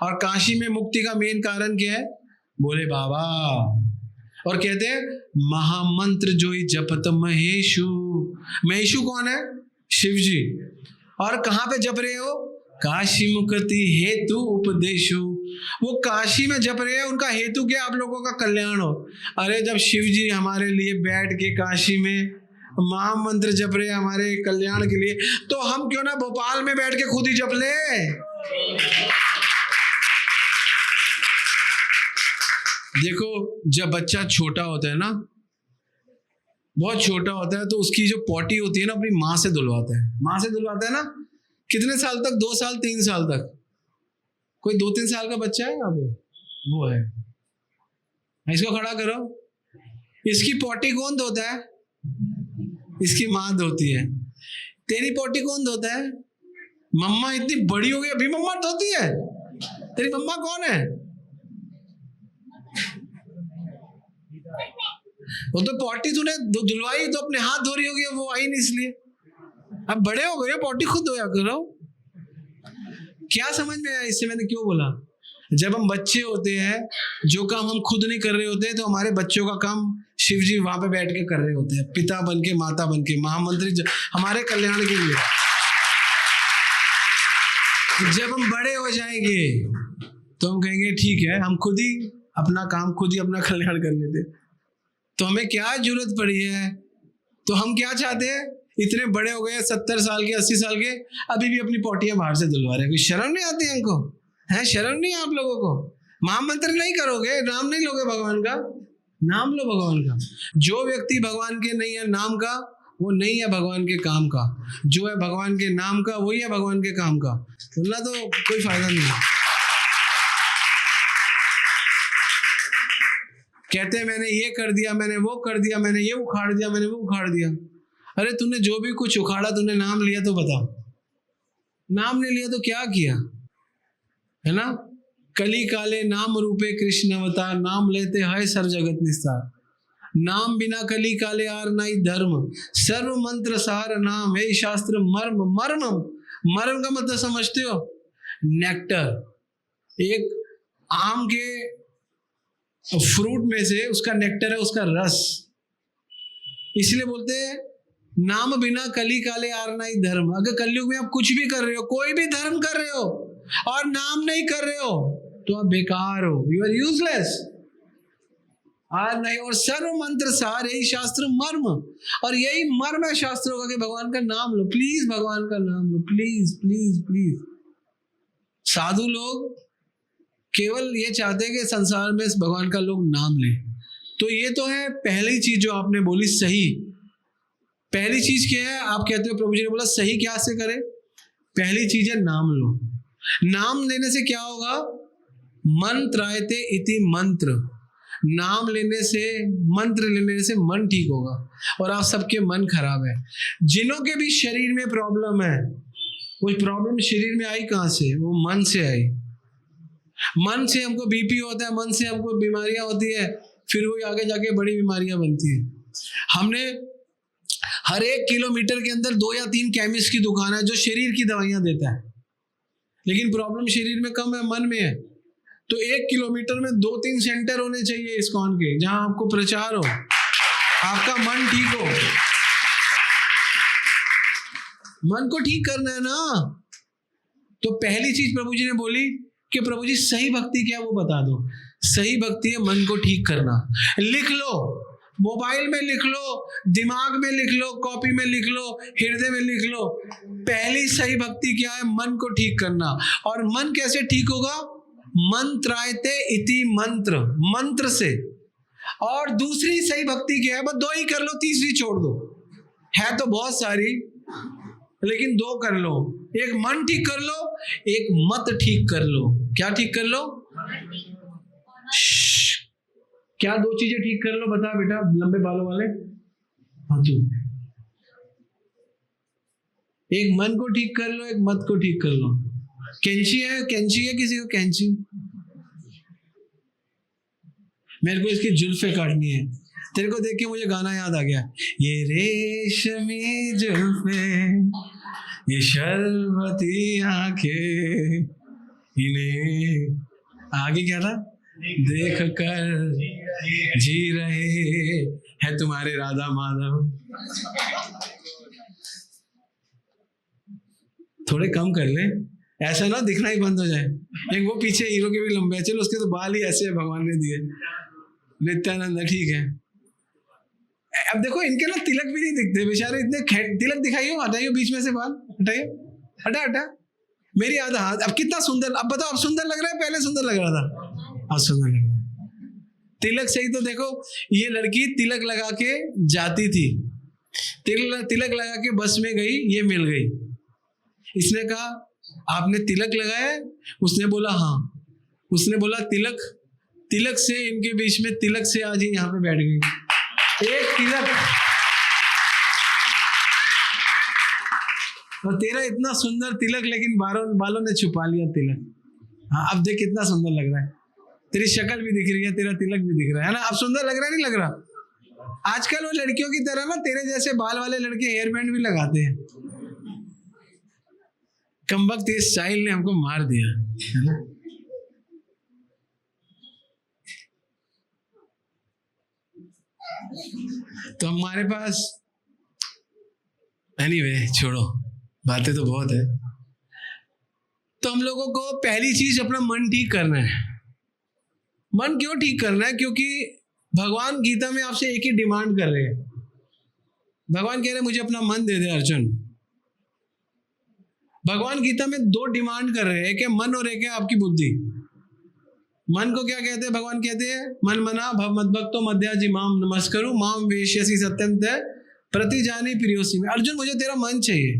और काशी में मुक्ति का मेन कारण क्या है? बोले बाबा। और कहते हैं महामंत्र जो ही जपत महेशु। महेशु कौन है? शिव जी। और कहां पे जप रहे हो? काशी मुक्ति हेतु उपदेशु। वो काशी में जप रहे हैं, उनका हेतु क्या? आप लोगों का कल्याण हो। अरे जब शिव जी हमारे लिए बैठ के काशी में महामंत्र जप रहे हैं हमारे कल्याण के लिए, तो हम क्यों ना भोपाल में बैठ के खुद ही जप ले? देखो जब बच्चा छोटा होता है ना, बहुत छोटा होता है, तो उसकी जो पॉटी होती है ना, अपनी माँ से धुलवाता है। माँ से धुलवाता है ना, कितने साल तक? 2 साल 3 साल तक। कोई 2-3 साल का बच्चा है यहाँ पे? वो है। इसको खड़ा करो। इसकी पॉटी कौन धोता है? इसकी माँ धोती है। तेरी पॉटी कौन धोता है? मम्मा इतनी बड़ी हो गई अभी मम्मा धोती है। तेरी मम्मा कौन है? वो तो पॉटी तूने धुलवाई तो अपने हाथ धो रही होगी, वो आई नहीं इसलिए। अब बड़े हो गए, पॉटी खुद धोया करो। क्या समझ में आया इससे मैंने क्यों बोला? जब हम बच्चे होते हैं, जो काम हम खुद नहीं कर रहे होते, तो हमारे बच्चों का काम शिव जी वहां पे बैठ के कर रहे होते हैं, पिता बन के, माता बन के, महामंत्री, हमारे कल्याण के लिए। जब हम बड़े हो जाएंगे तो हम कहेंगे ठीक है, हम खुद ही अपना काम, खुद ही अपना कल्याण कर लेते, तो हमें क्या जरूरत पड़ी है? तो हम क्या चाहते हैं? इतने बड़े हो गए, 70 साल के, 80 साल के, अभी भी अपनी पोटियां बाहर से धुलवा रहे हैं। कोई शर्म नहीं आती हमको? है शर्म नहीं आप लोगों को? महामंत्र नहीं करोगे, नाम नहीं लोगे भगवान का, नाम लो भगवान का। जो व्यक्ति भगवान के नहीं है नाम का, वो नहीं है भगवान के काम का। जो है भगवान के नाम का, वही है भगवान के काम का। बोलना तो कोई फायदा नहीं है। कहते हैं मैंने ये कर दिया, मैंने वो कर दिया, मैंने ये उखाड़ दिया, मैंने वो उखाड़ दिया। अरे तूने जो भी कुछ उखाड़ा, तूने नाम लिया तो बता। नाम नहीं लिया तो क्या किया? है ना? कली काले नाम रूपे कृष्ण अवतार, नाम लेते है सर जगत निस्तार। नाम बिना कली काले आर नाई धर्म, सर्व मंत्र सार नाम है शास्त्र मर्म। मर्म, मर्म का मतलब समझते हो? नेक्टर। एक आम के फ्रूट में से उसका नेक्टर है, उसका रस। इसलिए बोलते हैं नाम बिना कली काले आर नाई धर्म। अगर कलयुग में आप कुछ भी कर रहे हो, कोई भी धर्म कर रहे हो और नाम नहीं कर रहे हो, तो आप बेकार हो, यू आर यूजलेस। आर नहीं, और सर्व मंत्र सार, यही शास्त्र मर्म, और यही मर्म है शास्त्रों का कि भगवान का नाम लो, प्लीज भगवान का नाम लो, प्लीज प्लीज प्लीज। साधु लोग केवल ये चाहते हैं कि संसार में इस भगवान का लोग नाम लें। तो ये तो है पहली चीज जो आपने बोली, सही। पहली चीज क्या है? आप कहते हो प्रभु जी ने बोला सही क्या से करें? पहली चीज है नाम लो। नाम लेने से क्या होगा? मंत्रायते इति मंत्र। नाम लेने से, मंत्र लेने से मन ठीक होगा। और आप सबके मन खराब है। जिन्हों के भी शरीर में प्रॉब्लम है, वो प्रॉब्लम शरीर में आई कहां से? वो मन से आई। मन से हमको बीपी होता है, मन से हमको बीमारियां होती है, फिर वो आगे जाके बड़ी बीमारियां बनती है। हमने हर 1 किलोमीटर के अंदर 2 या 3 केमिस्ट की दुकान है जो शरीर की दवाइयां देता है, लेकिन प्रॉब्लम शरीर में कम है, मन में है। तो 1 किलोमीटर में 2-3 सेंटर होने चाहिए इस्कॉन के, जहां आपको प्रचार हो, आपका मन ठीक हो। मन को ठीक करना है ना। तो पहली चीज प्रभु जी ने बोली कि प्रभु जी सही भक्ति क्या है वो बता दो। सही भक्ति है मन को ठीक करना। लिख लो, मोबाइल में लिख लो, दिमाग में लिख लो, कॉपी में लिख लो, हृदय में लिख लो। पहली सही भक्ति क्या है? मन को ठीक करना। और मन कैसे ठीक होगा? मंत्रायते इति मंत्र, मंत्र से। और दूसरी सही भक्ति क्या है? बस 2 ही कर लो, तीसरी छोड़ दो। है तो बहुत सारी, लेकिन 2 कर लो। एक मन ठीक कर लो, एक मत ठीक कर लो। क्या ठीक कर लो? क्या 2 चीजें ठीक कर लो? बता बेटा, लंबे बालों वाले। हाँ तू। एक मन को ठीक कर लो, एक मत को ठीक कर लो। कैंची है? कैंची है किसी को? कैंची? मेरे को इसकी जुल्फे काटनी है। तेरे को देख के मुझे गाना याद आ गया, ये रेशमी जुल्फे, ये शर्बती आंखें, इन्हें आगे क्या था? देख कर जी रहे हैं तुम्हारे राधा माधव। थोड़े कम कर ले, ऐसा ना दिखना ही बंद हो जाए। एक वो पीछे हीरो के भी लंबे है, चलो उसके तो बाल ही ऐसे है, भगवान ने दिए। नित्यानंद ठीक है। अब देखो इनके ना तिलक भी नहीं दिखते बेचारे, इतने तिलक दिखाइए, हटाइए बीच में से बाल, हटाइए, हटा हटा। मेरी आधा हाथ। अब कितना सुंदर, अब बताओ, अब सुंदर लग रहा है? पहले सुंदर लग रहा था, अब सुंदर लग रहा है। तिलक सही तो देखो, ये लड़की तिलक लगा के जाती थी, तिलक लगा के बस में गई, ये मिल गई। इसने कहा आपने तिलक लगाया? उसने बोला हाँ। उसने बोला तिलक, तिलक से इनके बीच में, तिलक से आज ही यहाँ पे बैठ गई। एक तिलक, और तेरा इतना सुंदर तिलक, लेकिन बालों ने छुपा लिया तिलक। हाँ अब देख कितना सुंदर लग रहा है, तेरी शक्ल भी दिख रही है, तेरा तिलक भी दिख रहा है ना, अब सुंदर लग रहा है नहीं लग रहा? आजकल वो लड़कियों की तरह ना तेरे जैसे बाल वाले लड़के हेयर बैंड भी लगाते हैं। कमबख्त इस स्टाइल ने हमको मार दिया है ना। तो हमारे पास एनीवे छोड़ो, बातें तो बहुत है। तो हम लोगों को पहली चीज अपना मन ठीक करना है। मन क्यों ठीक करना है? क्योंकि भगवान गीता में आपसे एक ही डिमांड कर रहे हैं। भगवान कह रहे हैं मुझे अपना मन दे दे अर्जुन। भगवान गीता में 2 डिमांड कर रहे हैं, कि मन और एक है आपकी बुद्धि। मन को क्या कहते हैं? भगवान कहते हैं मन मना भव मद्भक्तो मध्याजी माम नमस्करु माम वेश्यसि सत्यम तय प्रतिजानी प्रियोसी में। अर्जुन मुझे तेरा मन चाहिए,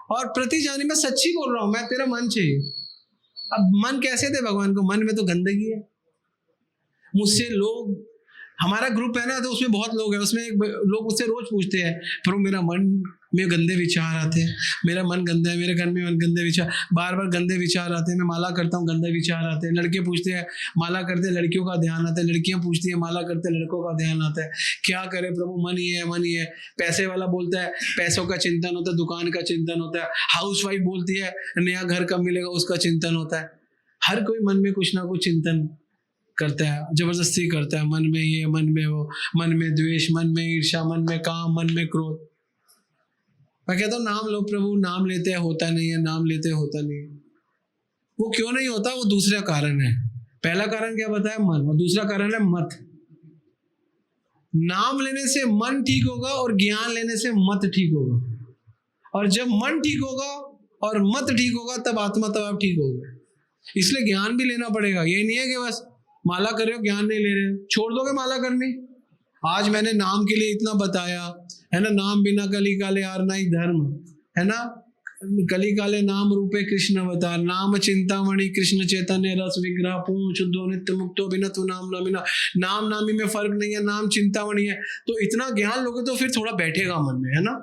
और प्रतिजानी मैं सच्ची बोल रहा हूं, मैं तेरा मन चाहिए। अब मन कैसे दे भगवान को? मन में तो गंदगी है। मुझसे लोग, हमारा ग्रुप है ना, तो उसमें बहुत लोग हैं, उसमें लोग मुझसे रोज पूछते हैं प्रभु मेरा मन में गंदे विचार आते हैं, मेरा मन गंदा है, मेरे घर में मन गंदे विचार, बार बार गंदे विचार आते हैं, मैं माला करता हूँ गंदे विचार आते हैं। लड़के पूछते हैं माला करते हैं लड़कियों का ध्यान आता है, लड़कियां पूछती है माला करते हैं लड़कों का ध्यान आता है। क्या करे प्रभु, मन ही है, मन ही है। पैसे वाला बोलता है पैसों का चिंतन होता है, दुकान का चिंतन होता है। हाउस वाइफ बोलती है नया घर कब मिलेगा, उसका चिंतन होता है। हर कोई मन में कुछ ना कुछ चिंतन करता है, जबरदस्ती करता है। मन में ये, मन में वो, मन में द्वेष, मन में ईर्ष्या, मन में काम, मन में क्रोध। मैं कहता हूँ नाम लो प्रभु, नाम लेते हैं होता नहीं है, नाम लेते हैं होता नहीं है। वो क्यों नहीं होता? वो दूसरा कारण है। पहला कारण क्या बताया? मन, और दूसरा कारण है मत। नाम लेने से मन ठीक होगा और ज्ञान लेने से मत ठीक होगा। और जब मन ठीक होगा और मत ठीक होगा तब आत्मा तब आप ठीक होगा। इसलिए ज्ञान भी लेना पड़ेगा। ये नहीं है कि बस माला कर रहे हो ज्ञान नहीं ले रहे, छोड़ दोगे माला करनी। आज मैंने नाम के लिए इतना बताया है ना, नाम बिना कली काले आर नहीं धर्म, है ना। कली काले नाम रूपे कृष्ण अवतार, नाम चिंतामणि कृष्ण चैतन्य रस विग्रह पूर्ण शुद्धो नित्य मुक्तो बिना तू नाम नामिना। नाम नामी में फर्क नहीं है, नाम चिंतामणि है। तो इतना ज्ञान लोगे तो फिर थोड़ा बैठेगा मन में, है ना।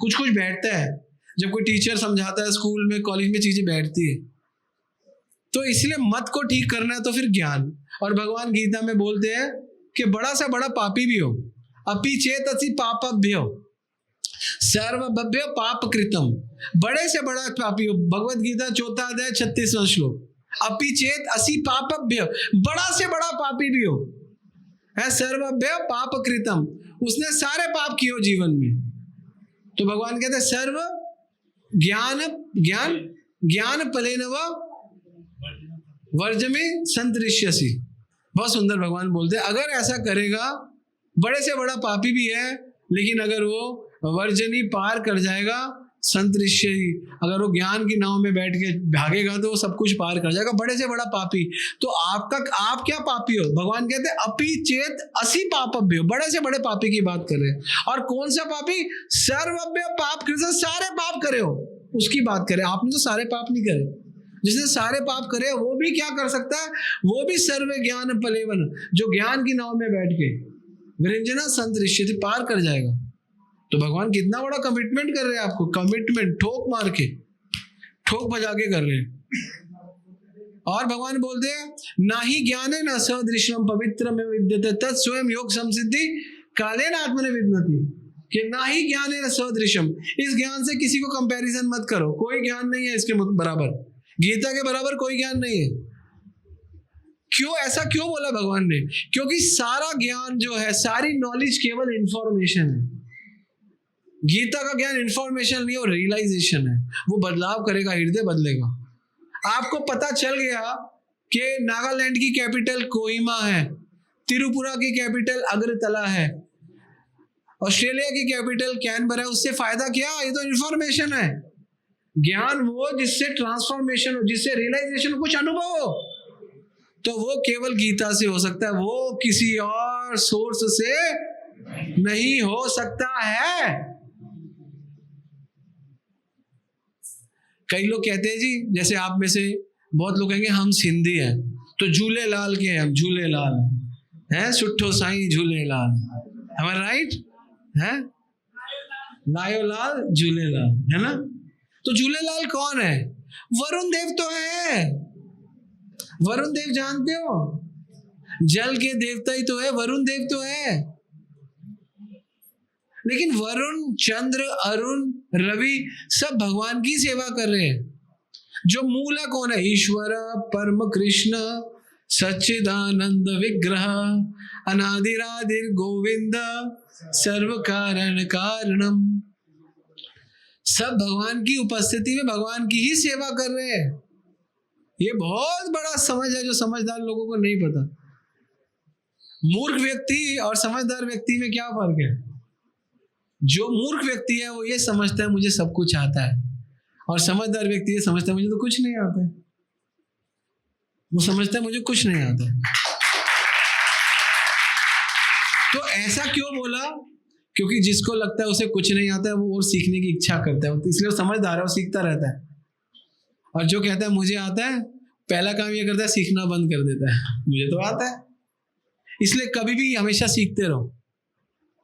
कुछ कुछ बैठता है, जब कोई टीचर समझाता है स्कूल में कॉलेज में चीजें बैठती है। तो इसलिए मत को ठीक करना है तो फिर ज्ञान। और भगवान गीता में बोलते हैं कि बड़ा से बड़ा पापी भी हो, अपि चेतसि पापभ्य हो सर्वभव्य पाप कृतम। बड़े से बड़ा पापी हो, भगवत गीता 4th अध्याय 36वां श्लोक। अपि चेतसि पापभ्य, बड़ा से बड़ा पापी भी हो, है सर्वभव्य पाप कृतम, उसने सारे पाप किए हो जीवन में। तो भगवान कहते हैं सर्व ज्ञान ज्ञान ज्ञान फलेन व वर्ज में संतरिष्यसि। बहुत सुंदर भगवान बोलते हैं अगर ऐसा करेगा, बड़े से बड़ा पापी भी है लेकिन अगर वो वर्जनी पार कर जाएगा, संतरिष्य ही, अगर वो ज्ञान की नाव में बैठ के भागेगा तो वो सब कुछ पार कर जाएगा। बड़े से बड़ा पापी। तो आप क्या पापी हो? भगवान कहते हैं अपि चेत असि पापभ्यो, बड़े से बड़े पापी की बात कर रहे हैं। और कौन सा पापी? सर्वभ्य पाप कृत, सारे पाप करे हो उसकी बात करे। आपने तो सारे पाप नहीं करे, जिसने सारे पाप करे वो भी क्या कर सकता है? वो भी सर्व ज्ञान फलेवन, जो ज्ञान की नाव में बैठ के विरंजना संतरिष्यति पार कर जाएगा। तो भगवान कितना बड़ा कमिटमेंट कर रहे हैं आपको, कमिटमेंट ठोक मार के, ठोक बजा के कर रहे हैं। और भगवान बोलते हैं ना ही ज्ञान है न सदृशम पवित्र में विद्यते तत् स्वयं योग संसिद्धि कालेन आत्मने विद्यते। कि ना ही ज्ञान है न सदृशम, इस ज्ञान से किसी को कंपैरिजन मत करो, कोई ज्ञान नहीं है इसके बराबर, गीता के बराबर कोई ज्ञान नहीं है। क्यों ऐसा क्यों बोला भगवान ने? क्योंकि सारा ज्ञान जो है, सारी नॉलेज केवल इंफॉर्मेशन है। गीता का ज्ञान इंफॉर्मेशन नहीं और रियलाइजेशन है। वो बदलाव करेगा, हृदय बदलेगा। आपको पता चल गया कि नागालैंड की कैपिटल कोहिमा है, त्रिपुरा की कैपिटल अगरतला है, ऑस्ट्रेलिया की कैपिटल कैनबरा है, उससे फायदा क्या? ये तो इंफॉर्मेशन है। ज्ञान वो जिससे ट्रांसफॉर्मेशन हो, जिससे रियलाइजेशन, कुछ अनुभव हो, तो वो केवल गीता से हो सकता है, वो किसी और सोर्स से नहीं हो सकता है। कई लोग कहते हैं जी, जैसे आप में से बहुत लोग कहेंगे हम सिंधी हैं तो झूले लाल के हैं, हम झूले लाल हैं, सुट्ठो साईं झूले लाल, हमारा राइट है, लायो लाल झूले लाल, है ना। तो झूलेलाल कौन है? वरुण देव तो है। वरुण देव जानते हो, जल के देवता ही तो है, वरुण देव तो है। लेकिन वरुण, चंद्र, अरुण, रवि सब भगवान की सेवा कर रहे हैं। जो मूला कौन है? ईश्वर परम कृष्ण सच्चिदानंद विग्रह अनादिरादिर गोविंद सर्व कारण कारणम। सब भगवान की उपस्थिति में भगवान की ही सेवा कर रहे हैं। ये बहुत बड़ा समझ है जो समझदार लोगों को नहीं पता। मूर्ख व्यक्ति और समझदार व्यक्ति में क्या फर्क है? जो मूर्ख व्यक्ति है वो ये समझता है मुझे सब कुछ आता है, और समझदार व्यक्ति ये समझता है मुझे तो कुछ नहीं आता है। वो समझता है मुझे कुछ नहीं आता है। तो ऐसा क्यों बोला? क्योंकि जिसको लगता है उसे कुछ नहीं आता है वो और सीखने की इच्छा करता है, तो इसलिए वो समझदार है, वो सीखता रहता है। और जो कहता है मुझे आता है, पहला काम ये करता है सीखना बंद कर देता है, मुझे तो आता है। इसलिए कभी भी हमेशा सीखते रहो,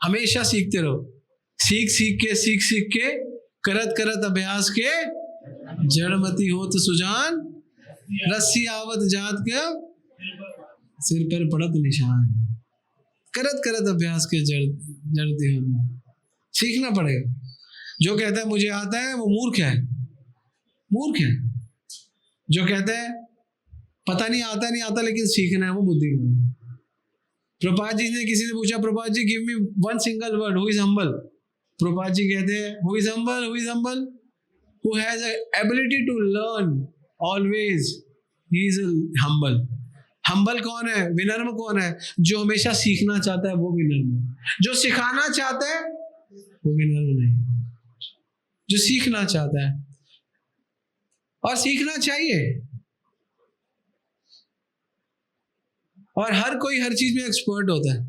हमेशा सीखते रहो। सीख के करत करत अभ्यास के जड़मती होत सुजान, रस्सी आवत जात के सिर पर पड़त निशान। करत करत अभ्यास के जड़ती हो, सीखना पड़ेगा। जो कहता है मुझे आता है वो मूर्ख है, मूर्ख है। जो कहता है पता नहीं आता लेकिन सीखना है, वो बुद्धिमान है। प्रभुपाद जी ने किसी से पूछा, Prabhupada ji give me one single word, who is humble? Prabhupada ji कहते हैं who is humble? Who is humble? Who has ability to learn always, he is humble. Humble कौन है? विनम्र कौन है? जो हमेशा सीखना चाहता है वो विनम्र। जो सिखाना चाहता है वो विनम्र नहीं, जो सीखना चाहता है। और सीखना चाहिए। और हर कोई हर चीज में एक्सपर्ट होता है।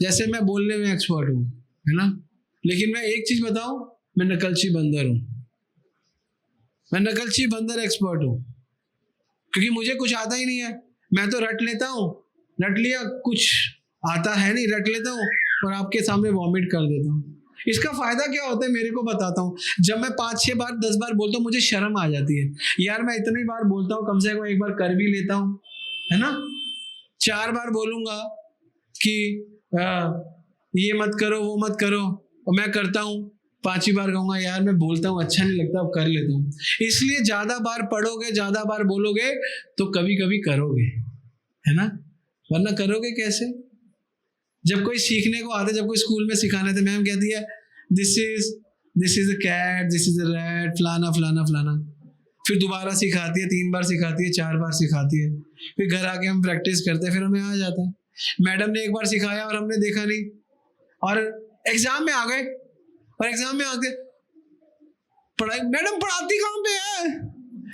जैसे मैं बोलने में एक्सपर्ट हूं, है ना, लेकिन मैं एक चीज बताऊं, मैं नकलची बंदर हूं। मैं नकलची बंदर एक्सपर्ट हूं, क्योंकि मुझे कुछ आता ही नहीं है। मैं तो रट लेता हूं, रट लिया, कुछ आता है नहीं, रट लेता हूं और आपके सामने वॉमिट कर देता हूं। इसका फायदा क्या होता है मेरे को बताता हूँ। जब मैं 5-6 बार 10 बार बोलता हूँ मुझे शर्म आ जाती है, यार मैं इतनी बार बोलता हूँ, कम से कम एक बार कर भी लेता हूँ, है ना। 4 बार बोलूंगा कि ये मत करो वो मत करो, और मैं करता हूँ। 5वीं बार कहूंगा यार मैं बोलता हूँ अच्छा नहीं लगता, अब कर लेता हूँ। इसलिए ज्यादा बार पढ़ोगे, ज्यादा बार बोलोगे तो कभी कभी करोगे, है ना, वरना करोगे कैसे? जब कोई सीखने को आता है, जब कोई स्कूल में सिखाने थे, मैम कहती है this is a cat, this is a rat, फलाना फलाना फलाना। फिर दोबारा सिखाती है, 3 बार सिखाती है, 4 बार सिखाती है। फिर घर आके हम प्रैक्टिस करते हैं, फिर हमें आ जाता है। मैडम ने एक बार सिखाया और हमने देखा नहीं, और एग्जाम में आ गए, और एग्जाम में आके पढ़ाई, मैडम पढ़ाती कहाँ पे है,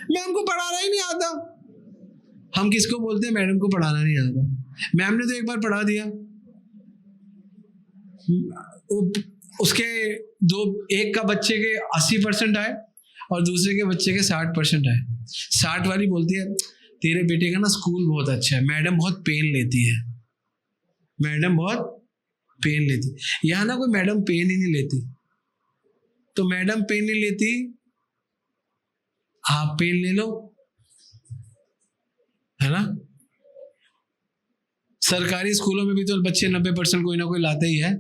मैम को पढ़ाना ही नहीं आता। हम किसको बोलते हैं मैडम को पढ़ाना नहीं आता? मैम ने तो एक बार पढ़ा दिया, उसके एक का बच्चे के 80% आए और दूसरे के बच्चे के 60% आए। 60 वाली बोलती है तेरे बेटे का ना स्कूल बहुत अच्छा है, मैडम बहुत पेन लेती है, मैडम बहुत पेन लेती। यहाँ ना कोई मैडम पेन ही नहीं लेती। तो मैडम पेन नहीं लेती, आप पेन ले लो, है ना। सरकारी स्कूलों में भी तो बच्चे 90% कोई ना कोई लाते ही है,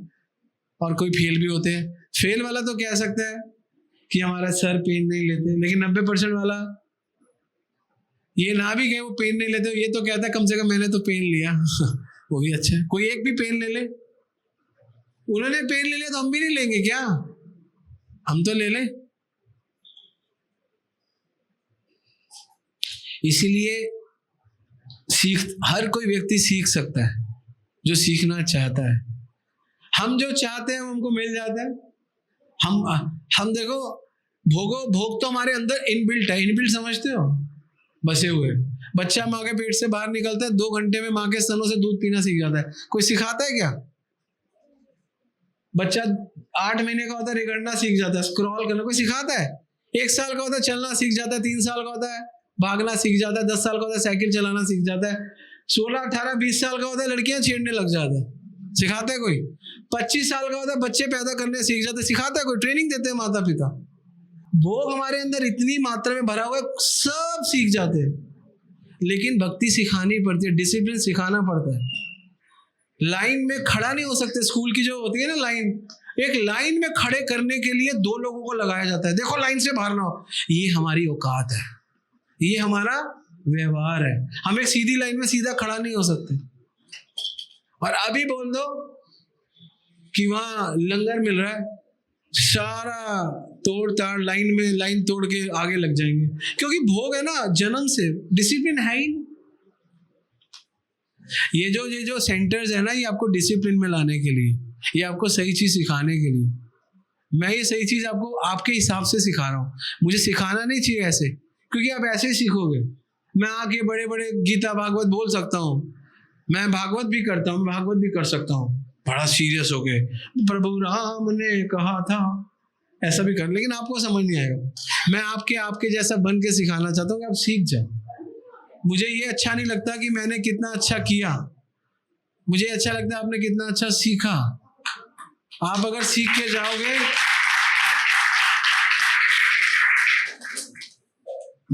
और कोई फेल भी होते हैं। फेल वाला तो कह सकता है कि हमारा सर पेन नहीं लेते, लेकिन 90% वाला ये ना भी कहे वो पेन नहीं लेते, ये तो कहता है कम से कम मैंने तो पेन लिया वो भी अच्छा है। कोई एक भी पेन ले ले, उन्होंने पेन ले लिया तो हम भी नहीं लेंगे क्या? हम तो ले ले। इसीलिए हर कोई व्यक्ति सीख सकता है जो सीखना चाहता है। हम जो चाहते हैं हमको मिल जाता है। हम देखो भोग तो हमारे अंदर इनबिल्ट है। इनबिल्ट समझते हो? बसे हुए। बच्चा माँ के पेट से बाहर निकलता है, 2 घंटे में माँ के स्तनों से दूध पीना सीख जाता है। कोई सिखाता है क्या? बच्चा 8 महीने का होता है, रिगड़ना सीख जाता है, स्क्रॉल करना कोई सिखाता है? 1 साल का होता है, चलना सीख जाता है। 3 साल का होता है, भागना सीख जाता है। 10 साल का होता है, साइकिल चलाना सीख जाता है। 16, 18, 20 साल का होता है, लड़कियां छेड़ने लग जाता है। सिखाता है कोई? 25 साल का होता है, बच्चे पैदा करने सीख जाते हैं। सिखाता है कोई? ट्रेनिंग देते हैं माता पिता। भोग हमारे अंदर इतनी मात्रा में भरा हुआ है, सब सीख जाते हैं। लेकिन भक्ति सिखानी पड़ती है, डिसिप्लिन सिखाना पड़ता है। लाइन में खड़ा नहीं हो सकते। स्कूल की जो होती है ना लाइन, एक लाइन में खड़े करने के लिए 2 लोगों को लगाया जाता है, देखो लाइन से बाहर ना हो। ये हमारी औकात है, ये हमारा व्यवहार है। हम एक सीधी लाइन में सीधा खड़ा नहीं हो सकते। और अभी बोल दो कि वहां लंगर मिल रहा है, सारा तोड़ ताड़ लाइन तोड़ के आगे लग जाएंगे, क्योंकि भोग है ना, जन्म से डिसिप्लिन है ही नहीं। ये जो सेंटर्स है ना, ये आपको डिसिप्लिन में लाने के लिए, ये आपको सही चीज सिखाने के लिए। मैं ये सही चीज आपको आपके हिसाब से सिखा रहा हूँ, मुझे सिखाना नहीं चाहिए ऐसे, क्योंकि आप ऐसे ही सीखोगे। मैं आके बड़े बड़े गीता भागवत बोल सकता हूँ, मैं भागवत भी करता हूँ, भागवत भी कर सकता हूँ बड़ा सीरियस हो गए, प्रभु राम ने कहा था, ऐसा भी कर, लेकिन आपको समझ नहीं आएगा। मैं आपके जैसा बन के सिखाना चाहता हूँ कि आप सीख जाओ। मुझे ये अच्छा नहीं लगता कि मैंने कितना अच्छा किया, मुझे अच्छा लगता है आपने कितना अच्छा सीखा। आप अगर सीख के जाओगे,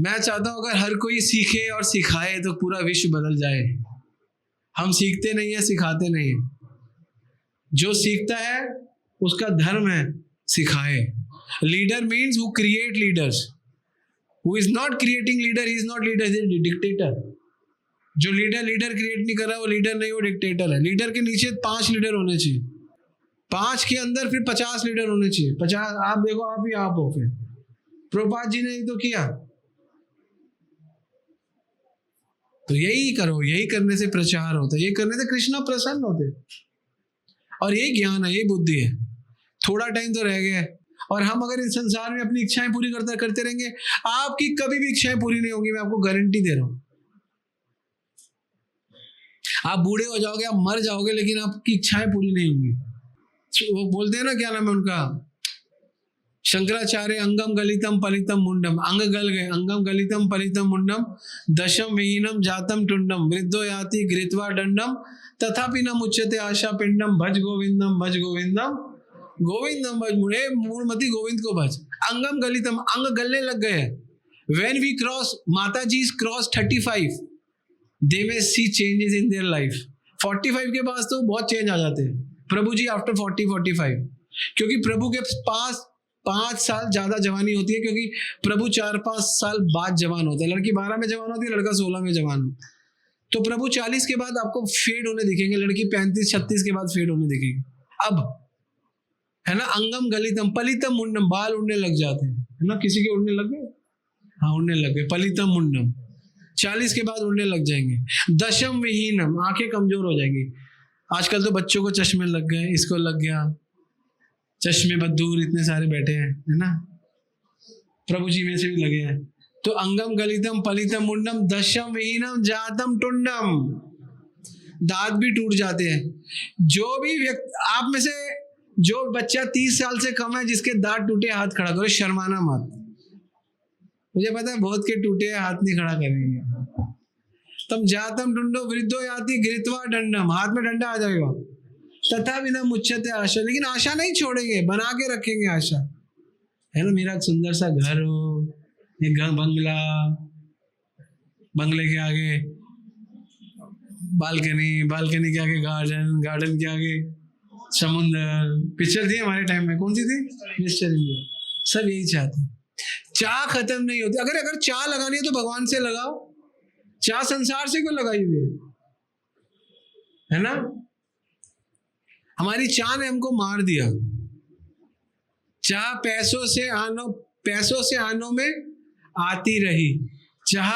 मैं चाहता हूं अगर हर कोई सीखे और सिखाए तो पूरा विश्व बदल जाए। हम सीखते नहीं है, सिखाते नहीं है। जो सीखता है उसका धर्म है सिखाए। Leader means who create leaders, who is not creating leader, he is not leader, is dictator. जो लीडर क्रिएट नहीं कर रहा वो लीडर नहीं, वो डिक्टेटर है। लीडर के नीचे 5 लीडर होने चाहिए, 5 के अंदर फिर 50 लीडर होने चाहिए। 50 आप देखो, आप ही आप हो। फिर प्रभुपाद जी ने ही तो किया। तो यही करो, यही करने से प्रचार होता है, यही करने से कृष्णा प्रसन्न होते। और यही ज्ञान है, यही बुद्धि है। थोड़ा टाइम तो रह गया है, और हम अगर इस संसार में अपनी इच्छाएं पूरी करते रहेंगे, आपकी कभी भी इच्छाएं पूरी नहीं होंगी, मैं आपको गारंटी दे रहा हूं। आप बूढ़े हो जाओगे, आप मर जाओगे, लेकिन आपकी इच्छाएं पूरी नहीं होंगी। वो बोलते हैं ना, क्या नाम है उनका, शंकराचार्य, अंगम गलितम पलितम मुंडम, अंग गल गए, अंगम गलितम पलितम मुंडम, दशम विहीनम जातम टुंडम, वृद्धो याति गृत्वा दंडम, तथापि न मुच्यते आशा पिंडम, भज गोविंदम भज गोविंदम गोविंदम भज, मुड़े मूढ़मति गोविंद को भज। अंगम गलितम, अंग गलने लग गए। व्हेन वी क्रॉस, माता जी क्रॉस 35, दे में सी चेंजेस इन देयर लाइफ। 45 के पास तो बहुत चेंज आ जाते हैं। प्रभु जी आफ्टर 40-45, क्योंकि प्रभु के पास 5 साल ज्यादा जवानी होती है, क्योंकि प्रभु 4-5 साल बाद जवान होता है। लड़की 12 में जवान होती है, लड़का 16 में जवान होता है। तो प्रभु 40 के बाद आपको फेड होने दिखेंगे, लड़की 35-36 के बाद फेड होने दिखेगी। अब है ना, अंगम गलितम पलितम मुंडम, बाल उड़ने लग जाते हैं, है ना, किसी के उड़ने लग गए, हाँ उड़ने लग गए, पलितम मुंडम। 40 के बाद उड़ने लग जाएंगे। दशम विहीनम, आंखें कमजोर हो जाएंगी। आजकल तो बच्चों को चश्मे लग गए, इसको लग गया, चश्मे बद्दूर इतने सारे बैठे हैं, है ना, प्रभु जी में से भी लगे हैं। तो अंगम गलितम पलितम मुंडम, दशम विहीनम जातम टुंडम, दांत भी टूट जाते हैं। जो भी व्यक्ति आप में से, जो बच्चा 30 साल से कम है जिसके दांत टूटे, हाथ खड़ा करो, शर्माना मत। मुझे पता है बहुत के टूटे हाथ नहीं खड़ा करेंगे। तम जातम टुंडो वृद्धो याति गृत्वा दंडम, हाथ में डंडा आ जाएगा। तथा बिना मुच्यते आशा, लेकिन आशा नहीं छोड़ेंगे, बना के रखेंगे आशा, है ना। मेरा सुंदर सा घर हो, एक बंगला, बंगले के आगे बालकनी, बालकनी के आगे गार्डन, गार्डन के आगे समुंदर। पिक्चर थी हमारे टाइम में, कौन सी थी, मिस्टर इंडिया। सब यही चाहते हैं। चाह खत्म नहीं होती। अगर चाह लगानी है तो भगवान से लगाओ, चाह संसार से क्यों लगाई हुई है ना। हमारी चाह ने हमको मार दिया। चाह पैसों से आनों में आती रही, चाह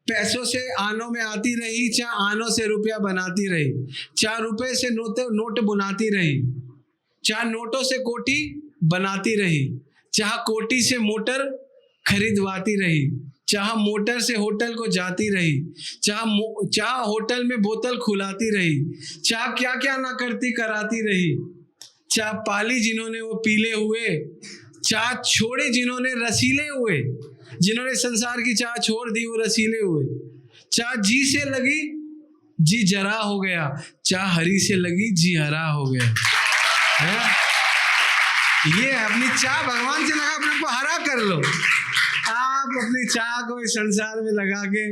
पैसों से आनों में आती रही, चाह आनों से रुपया बनाती रही, चाह रुपए से नोट बुनाती रही, चाह नोटों से कोठी बनाती रही, चाह कोठी से मोटर खरीदवाती रही, चाह मोटर से होटल को जाती रही, चाह होटल में बोतल खुलाती रही, चाह क्या क्या ना करती कराती रही, चाह पाली जिन्होंने वो पीले हुए, चाह छोड़े जिन्होंने रसीले हुए, जिन्होंने संसार की चाह छोड़ दी वो रसीले हुए, चाह जी से लगी जी जरा हो गया, चाह हरी से लगी जी हरा हो गया। है? ये अपनी चाह भगवान से लगा, अपने को हरा कर लो, आप अपनी चाह को इस संसार में लगा के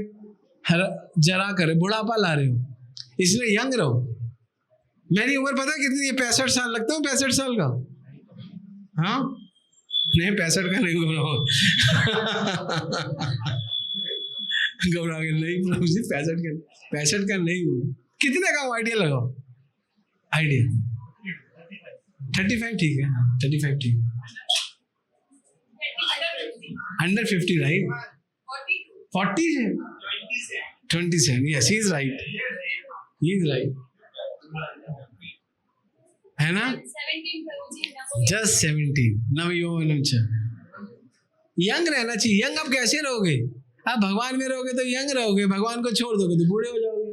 जरा करे, बुढ़ापा ला रहे हो, इसलिए यंग रहो। मेरी उम्र पता है कितनी है? 65 साल। लगता हूँ 65 साल का? हाँ नहीं, 65 का नहीं, घबराओ घबरा के नहीं, 65 का नहीं हूँ। कितने का आइडिया लगाओ? आइडिया 35 ठीक है, 35 ठीक। Under 50 right? 40 है, 27। Yes, he is right, he is right, है ना? जस्ट 17 नवयौवनम च। यंग रहना चाहिए। यंग आप कैसे रहोगे? आप भगवान में रहोगे तो यंग रहोगे, भगवान को छोड़ दोगे तो बूढ़े हो जाओगे।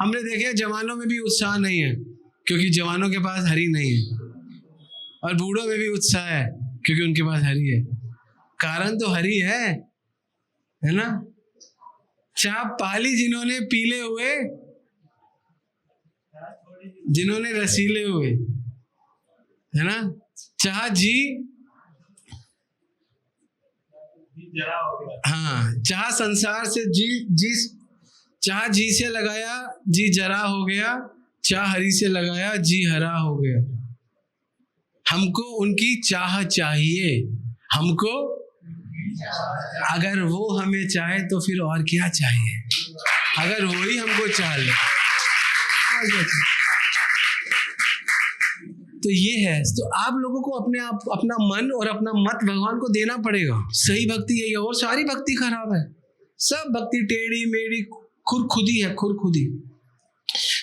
हमने देखे जवानों में भी उत्साह नहीं है क्योंकि जवानों के पास हरि नहीं है, और बूढ़ों में भी उत्साह है क्योंकि उनके पास हरि है। कारण तो हरि है ना? चाह पाली जिन्होंने पीले हुए, जिन्होंने रसीले हुए, है ना? चाह जी, हाँ, चाह संसार से जी चाह जी से लगाया जी जरा हो गया, चाह हरि से लगाया जी हरा हो गया। हमको उनकी चाह चाहिए, हमको अगर वो हमें चाहे तो फिर और क्या चाहिए? अगर वो ही हमको चाह ले तो ये है। तो आप लोगों को अपने आप अपना मन और अपना मत भगवान को देना पड़ेगा। सही भक्ति यही है, और सारी भक्ति खराब है। सब भक्ति टेढ़ी मेढ़ी खुरखुदी है, खुरखुदी।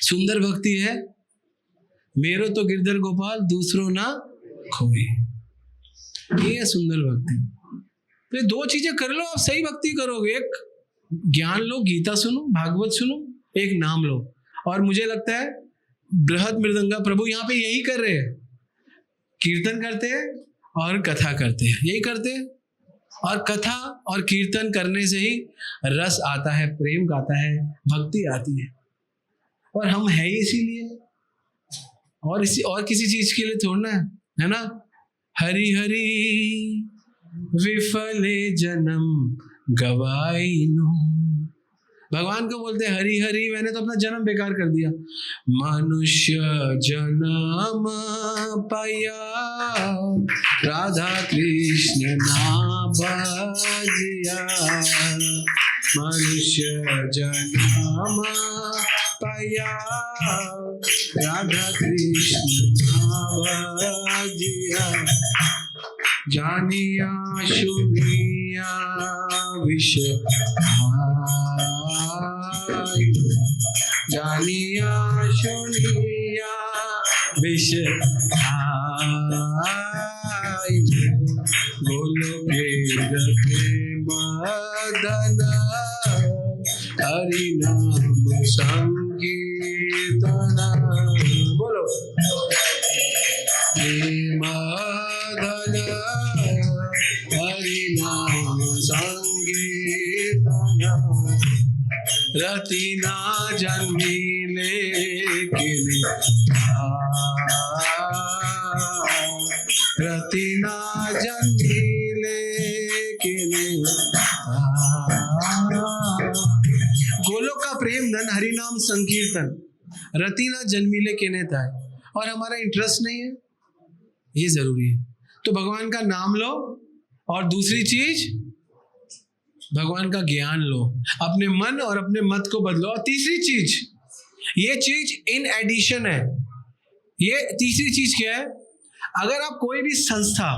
सुंदर भक्ति है मेरो तो गिरधर गोपाल दूसरों ना खोए, ये है सुंदर भक्ति। तो ये दो चीजें कर लो, आप सही भक्ति करोगे। एक ज्ञान लो, गीता सुनो, भागवत सुनो, एक नाम लो। और मुझे लगता है बृहद मृदंगा प्रभु यहाँ पे यही कर रहे हैं, कीर्तन करते हैं और कथा करते हैं, यही करते हैं। और कथा और कीर्तन करने से ही रस आता है, प्रेम आता है, भक्ति आती है। और हम है ही इसीलिए, और किसी चीज के लिए थोड़ना है ना? हरि हरि विफले जन्म गवाइनु, भगवान को बोलते हैं हरि हरि, मैंने तो अपना जन्म बेकार कर दिया। मनुष्य जन्म पाया राधा कृष्ण नाम बजिया, मनुष्य जन्म पाया राधा कृष्ण नाम बजिया, जानिया सुनिया विषय जानिया सुनिया विषय बोलो मदन हरि नाम संकीर्तन, बोलो मदन हरि नाम संकीर्तन, रति ना जन्मी लेकिन रति ना जन्मी लेकिन गोलोक का प्रेम धन हरि नाम संकीर्तन, रति ना जन्मीले केने ताय। और हमारा इंटरेस्ट नहीं है, ये जरूरी है। तो भगवान का नाम लो, और दूसरी चीज भगवान का ज्ञान लो, अपने मन और अपने मत को बदलो। और तीसरी चीज, ये चीज इन एडिशन है, ये तीसरी चीज क्या है? अगर आप कोई भी संस्था,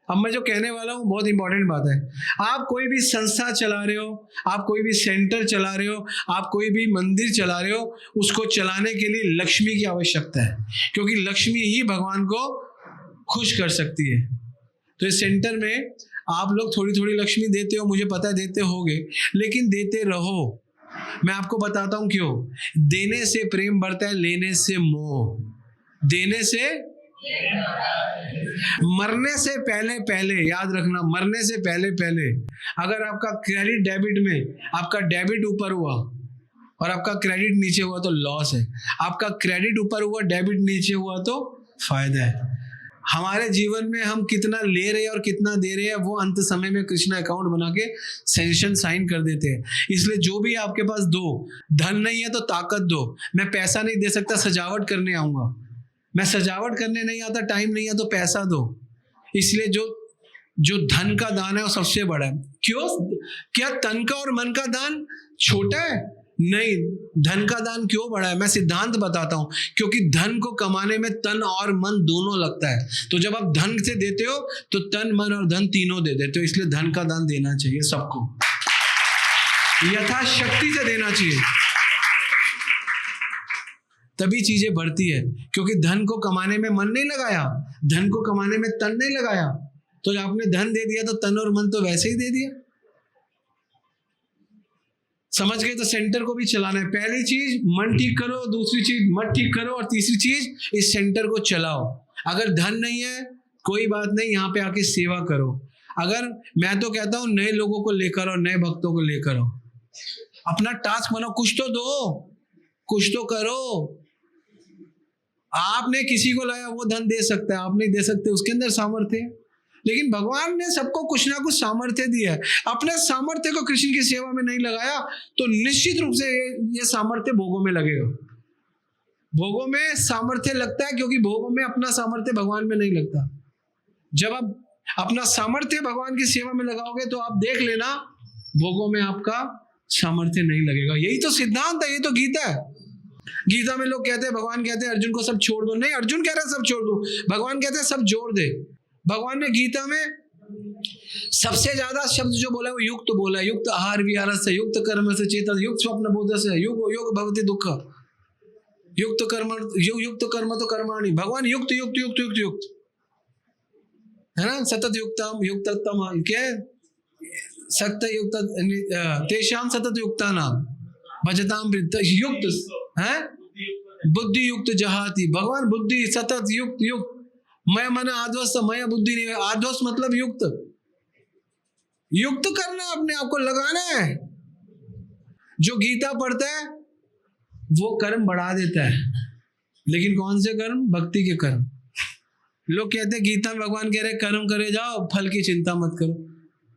अब मैं जो कहने वाला हूं बहुत इंपॉर्टेंट बात है, आप कोई भी संस्था चला रहे हो, आप कोई भी सेंटर चला रहे हो, आप कोई भी मंदिर चला रहे हो, उसको चलाने के लिए लक्ष्मी की आवश्यकता है, क्योंकि लक्ष्मी ही भगवान को खुश कर सकती है। तो इस सेंटर में आप लोग थोड़ी थोड़ी लक्ष्मी देते हो, मुझे पता है देते होगे, लेकिन देते रहो। मैं आपको बताता हूं क्यों। देने से प्रेम बढ़ता है, लेने से मोह। देने से, मरने से पहले पहले, याद रखना, मरने से पहले पहले अगर आपका क्रेडिट डेबिट में आपका डेबिट ऊपर हुआ और आपका क्रेडिट नीचे हुआ तो लॉस है, आपका क्रेडिट ऊपर हुआ डेबिट नीचे हुआ तो फायदा है। हमारे जीवन में हम कितना ले रहे हैं और कितना दे रहे हैं वो अंत समय में कृष्णा अकाउंट बना के सेंशन साइन कर देते हैं। इसलिए जो भी आपके पास दो, धन नहीं है तो ताकत दो। मैं पैसा नहीं दे सकता, सजावट करने आऊंगा। मैं सजावट करने नहीं आता, टाइम नहीं है तो पैसा दो। इसलिए जो धन का दान है वो सबसे बड़ा है। क्यों? क्या तन का और मन का दान छोटा है? नहीं, धन का दान क्यों बड़ा है? मैं सिद्धांत बताता हूं। क्योंकि धन को कमाने में तन और मन दोनों लगता है। तो जब आप धन से देते हो तो तन, मन और धन तीनों दे देते हो। इसलिए धन का दान देना चाहिए सबको, यथाशक्ति से देना चाहिए, तभी चीजें बढ़ती है। क्योंकि धन को कमाने में मन नहीं लगाया, धन को कमाने में तन नहीं लगाया, तो आपने धन दे दिया तो तन और मन तो वैसे ही दे दिया। समझ गए? तो सेंटर को भी चलाना है। पहली चीज मन ठीक करो, दूसरी चीज मत ठीक करो, और तीसरी चीज इस सेंटर को चलाओ। अगर धन नहीं है कोई बात नहीं, यहाँ पे आके सेवा करो। अगर मैं तो कहता हूं नए लोगों को लेकर आओ, नए भक्तों को लेकर आओ, अपना टास्क बनाओ, कुछ तो दो, कुछ तो करो। आपने किसी को लाया वो धन दे सकता है, आप नहीं दे सकते, उसके अंदर सामर्थ्य है। लेकिन भगवान ने सबको कुछ ना कुछ सामर्थ्य दिया है। अपने सामर्थ्य को कृष्ण की सेवा में नहीं लगाया तो निश्चित रूप से ये सामर्थ्य भोगों में लगेगा। भोगों में सामर्थ्य लगता है क्योंकि भोगों में अपना सामर्थ्य भगवान में नहीं लगता। जब आप अपना सामर्थ्य भगवान की सेवा में लगाओगे तो आप देख लेना भोगों में आपका सामर्थ्य नहीं लगेगा। यही तो सिद्धांत है, ये तो गीता है। गीता में लोग कहते हैं, भगवान कहते हैं अर्जुन को सब छोड़ दो। नहीं, अर्जुन कह रहा है सब छोड़ दो, भगवान कहते हैं सब जोड़ दे। भगवान ने गीता में सबसे ज्यादा शब्द जो बोला है वो युक्त बोला है। युक्त आहार विहार से, युक्त कर्म से चेतन, युक्त स्वप्न बोध से, योग योग भवति दुख, युक्त कर्म तो कर्माणि। भगवान युक्त युक्त युक्त युक्त युक्त है ना। सतत युक्तम युक्ततम, क्या है? सत्य युक्त तेषाम सतत युक्ता नाम भजताम युक्त है, बुद्धि युक्त जहाती। भगवान बुद्धि सतत युक्त युक्त, मैं मन आध्वस्त, मैं बुद्धि नहीं। आध्वस्त मतलब युक्त, युक्त करना, अपने आप को लगाना है। जो गीता पढ़ता है वो कर्म बढ़ा देता है, लेकिन कौन से कर्म? भक्ति के कर्म। लोग कहते हैं गीता में भगवान कह रहे कर्म करे जाओ, फल की चिंता मत करो।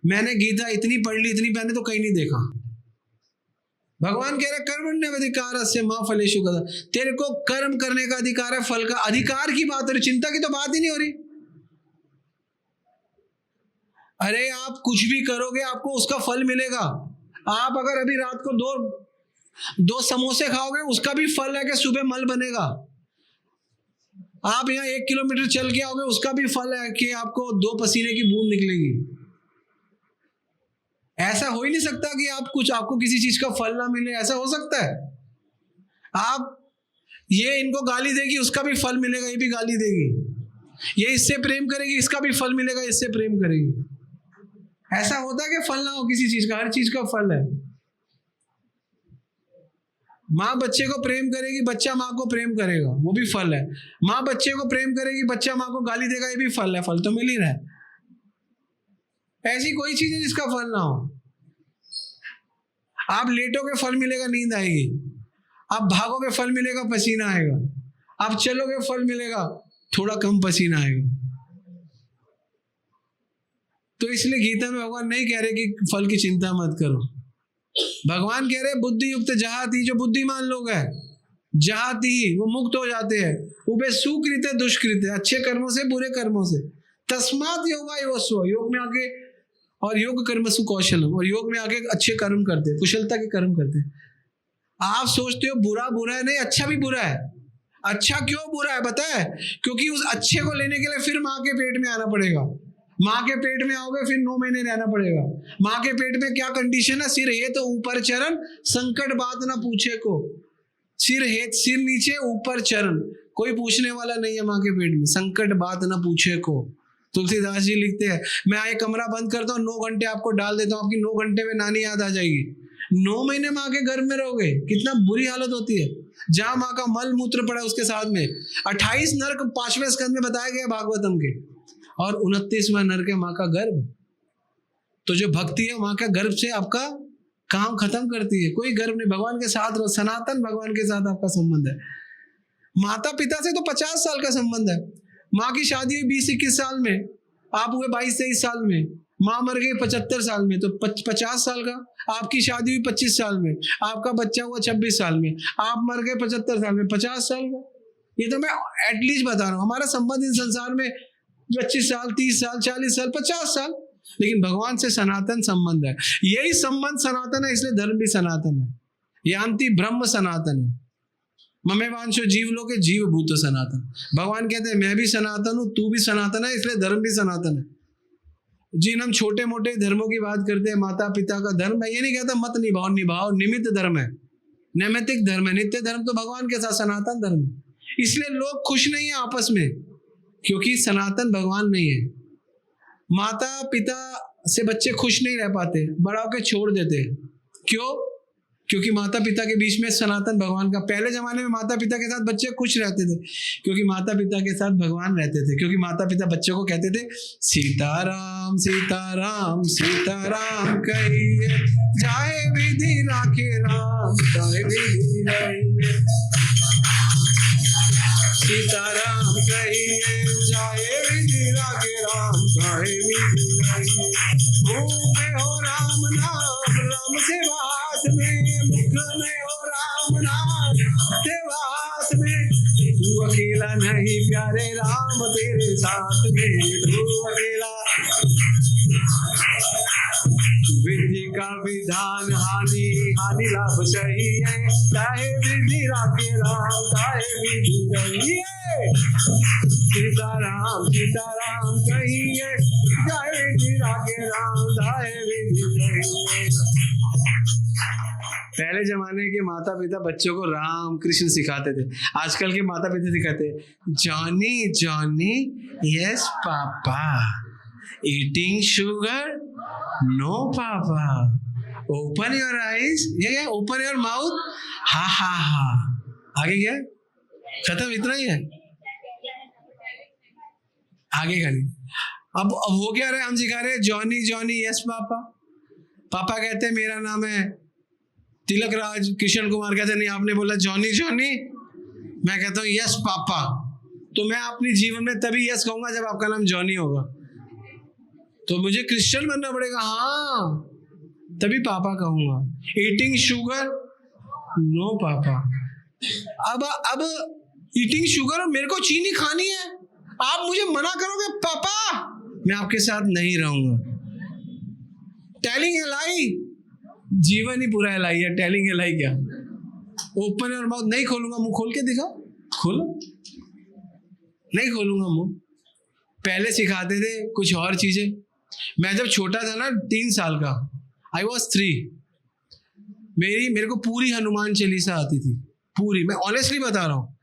मैंने गीता इतनी पढ़ ली, इतनी मैंने तो कहीं नहीं देखा। भगवान कह रहे कर्मण्येवाधिकारः से मा फलेषु कदा। तेरे को कर्म करने का अधिकार है, फल का अधिकार की बात हो रही, चिंता की तो बात ही नहीं हो रही। अरे आप कुछ भी करोगे आपको उसका फल मिलेगा। आप अगर अभी रात को दो समोसे खाओगे उसका भी फल है कि सुबह मल बनेगा। आप यहाँ 1 किलोमीटर चल के आओगे उसका भी फल है कि आपको 2 पसीने की बूंद निकलेगी। ऐसा हो ही नहीं सकता कि आपको किसी चीज का फल ना मिले। ऐसा हो सकता है? आप ये इनको गाली देगी उसका भी फल मिलेगा, ये भी गाली देगी। ये इससे प्रेम करेगी, इसका भी फल मिलेगा, इससे प्रेम करेगी। ऐसा होता है कि फल ना हो किसी चीज का? हर चीज का फल है। माँ बच्चे को प्रेम करेगी, बच्चा माँ को प्रेम करेगा, वो भी फल है। माँ बच्चे को प्रेम करेगी, बच्चा माँ को गाली देगा, ये भी फल है। फल तो मिल ही रहा है। ऐसी कोई चीज है जिसका फल ना हो। आप लेटोगे फल मिलेगा, नींद आएगी। आप भागोगे फल मिलेगा, पसीना आएगा। आप चलोगे फल मिलेगा, थोड़ा कम पसीना आएगा। तो इसलिए गीता में भगवान नहीं कह रहे कि फल की चिंता मत करो। भगवान कह रहे बुद्धि युक्त जहाती, जो बुद्धिमान लोग हैं जहाती वो मुक्त हो जाते हैं। उबे सुकृत दुष्कृत, अच्छे कर्मों से बुरे कर्मों से। तस्मात् योगा योस्व, योग में आके, और योग कर्मसु कौशलम, और योग में आके अच्छे कर्म करते, कुशलता के कर्म करते। आप सोचते हो बुरा बुरा है, नहीं, अच्छा भी बुरा है। अच्छा क्यों बुरा है पता है? क्योंकि उस अच्छे को लेने के लिए फिर माँ के पेट में आना पड़ेगा। माँ के पेट में आओगे फिर 9 महीने रहना पड़ेगा। माँ के पेट में क्या कंडीशन है? सिर है तो ऊपर चरण, संकट बात ना पूछे को। सिर है, सिर नीचे ऊपर चरण, कोई पूछने वाला नहीं है माँ के पेट में। संकट बात ना पूछे को। तुलसीदास जी लिखते हैं, मैं आए कमरा बंद करता हूँ, 9 घंटे आपको डाल देता हूँ, आपकी 9 घंटे में नानी याद आ जाएगी। 9 महीने माँ के गर्भ में रहोगे, कितना बुरी हालत होती है। जहां माँ का मल मूत्र पड़ा उसके साथ में 28 नरक 5वें स्कंद में बताया गया भागवतम के, और 29वां नरक है माँ का गर्भ। तो जो भक्ति है माँ का गर्भ से आपका काम खत्म करती है। कोई गर्भ नहीं, भगवान के साथ रहो, सनातन भगवान के साथ आपका संबंध है। माता पिता से तो 50 साल का संबंध है। माँ की शादी हुई 20-21 साल में, आप हुए 22-23 साल में, माँ मर गई 75 साल में, तो 50 साल का। आपकी शादी हुई 25 साल में, आपका बच्चा हुआ 26 साल में, आप मर गए 75 साल में, 50 साल का। ये तो मैं एटलीस्ट बता रहा हूँ। हमारा संबंध इस संसार में 25 साल, 30 साल, 40 साल, 50 साल, लेकिन भगवान से सनातन संबंध है। यही संबंध सनातन है, इसलिए धर्म भी सनातन है। यान्ति ब्रह्म सनातन है, ममेवांशो जीवलोके जीव भूत सनातन। भगवान कहते हैं मैं भी सनातन हूं, तू भी सनातन है, इसलिए धर्म भी सनातन है। जिन हम छोटे मोटे धर्मों की बात करते हैं, माता पिता का धर्म, मैं ये नहीं कहता मत निभाओ, निभाओ, निमित्त धर्म है, नैमित्तिक धर्म है। नित्य धर्म तो भगवान के साथ सनातन धर्म है। इसलिए लोग खुश नहीं है आपस में, क्योंकि सनातन भगवान नहीं है। माता पिता से बच्चे खुश नहीं रह पाते, बड़ा होकर छोड़ देते। क्यों? क्योंकि माता पिता के बीच में सनातन भगवान का। पहले जमाने में माता पिता के साथ बच्चे खुश रहते थे, क्योंकि माता पिता के साथ भगवान रहते थे। क्योंकि माता पिता बच्चों को कहते थे सीताराम सीताराम सीताराम कहिए, जाए विधि राखे राम, जाए विधि रहिए। सीताराम कहिए, जाए विधि राखे राम, जाए विधि रहिए। मुँह में हो राम नाम, राम सेवा हाथ में, मुख में हो राम नाम, सेवा हाथ में। तू अकेला नहीं प्यारे राम, तेरे साथ में तू अकेला। विधि का विधान हानि, हानि लाभ सही है, चाहे विधि राखे राम, चाहे विधि रहिए। सीताराम सीताराम कहिए, चाहे विधि राखे राम, चाहे विधि रहिए। पहले जमाने के माता पिता बच्चों को राम कृष्ण सिखाते थे। आजकल के माता पिता सिखाते हैं Johnny Johnny yes papa, eating sugar no papa, open your eyes, ये ओपन योर माउथ, हा हा हा। आगे क्या? खत्म, इतना ही है, आगे का नहीं। अब वो क्या रहे, हम सिखा रहे जॉनी जॉनी यस पापा। पापा कहते हैं मेरा नाम है तिलक राज, किशन कुमार कहते नहीं आपने बोला जॉनी जॉनी, मैं कहता हूँ यस पापा। तो मैं अपनी जीवन में तभी यस कहूंगा जब आपका नाम जॉनी होगा। तो मुझे क्रिश्चियन बनना पड़ेगा, हाँ, तभी पापा कहूंगा। ईटिंग शुगर नो पापा। अब ईटिंग शुगर, मेरे को चीनी खानी है, आप मुझे मना करोगे पापा, मैं आपके साथ नहीं रहूंगा। टेलिंग ए लाई, जीवन ही पूरा लाई है। टेलिंग ए लाई क्या? ओपन और माउथ नहीं खोलूंगा, मुंह खोल के दिखाओ, खोलो। नहीं खोलूंगा मुंह। पहले सिखाते थे कुछ और चीजें। मैं जब छोटा था ना, 3 साल का, आई वॉज 3, मेरे को पूरी हनुमान चालीसा आती थी, पूरी। मैं ऑनेस्टली बता रहा हूँ,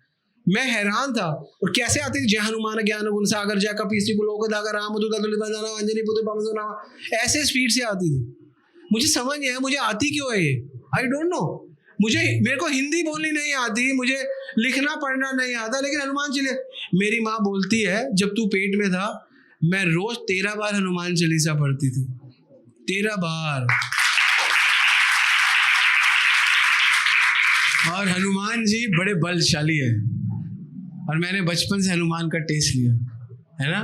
मैं हैरान था। और कैसे आती थी? जय हनुमान ज्ञान गुण सागर, जय कपीस कुलोक धागा, रामदूत अतुलित बंधना, अंजनी पुत्र पवन सुनावा, ऐसे स्पीड से आती थी। मुझे समझ नहीं आया मुझे आती क्यों है ये, आई डोंट नो। मेरे को हिंदी बोलनी नहीं आती, मुझे लिखना पढ़ना नहीं आता, लेकिन हनुमान चालीसा, मेरी माँ बोलती है जब तू पेट में था मैं रोज 13 बार हनुमान चालीसा पढ़ती थी, 13 बार। और हनुमान जी बड़े बलशाली है, और मैंने बचपन से हनुमान का टेस्ट लिया है ना।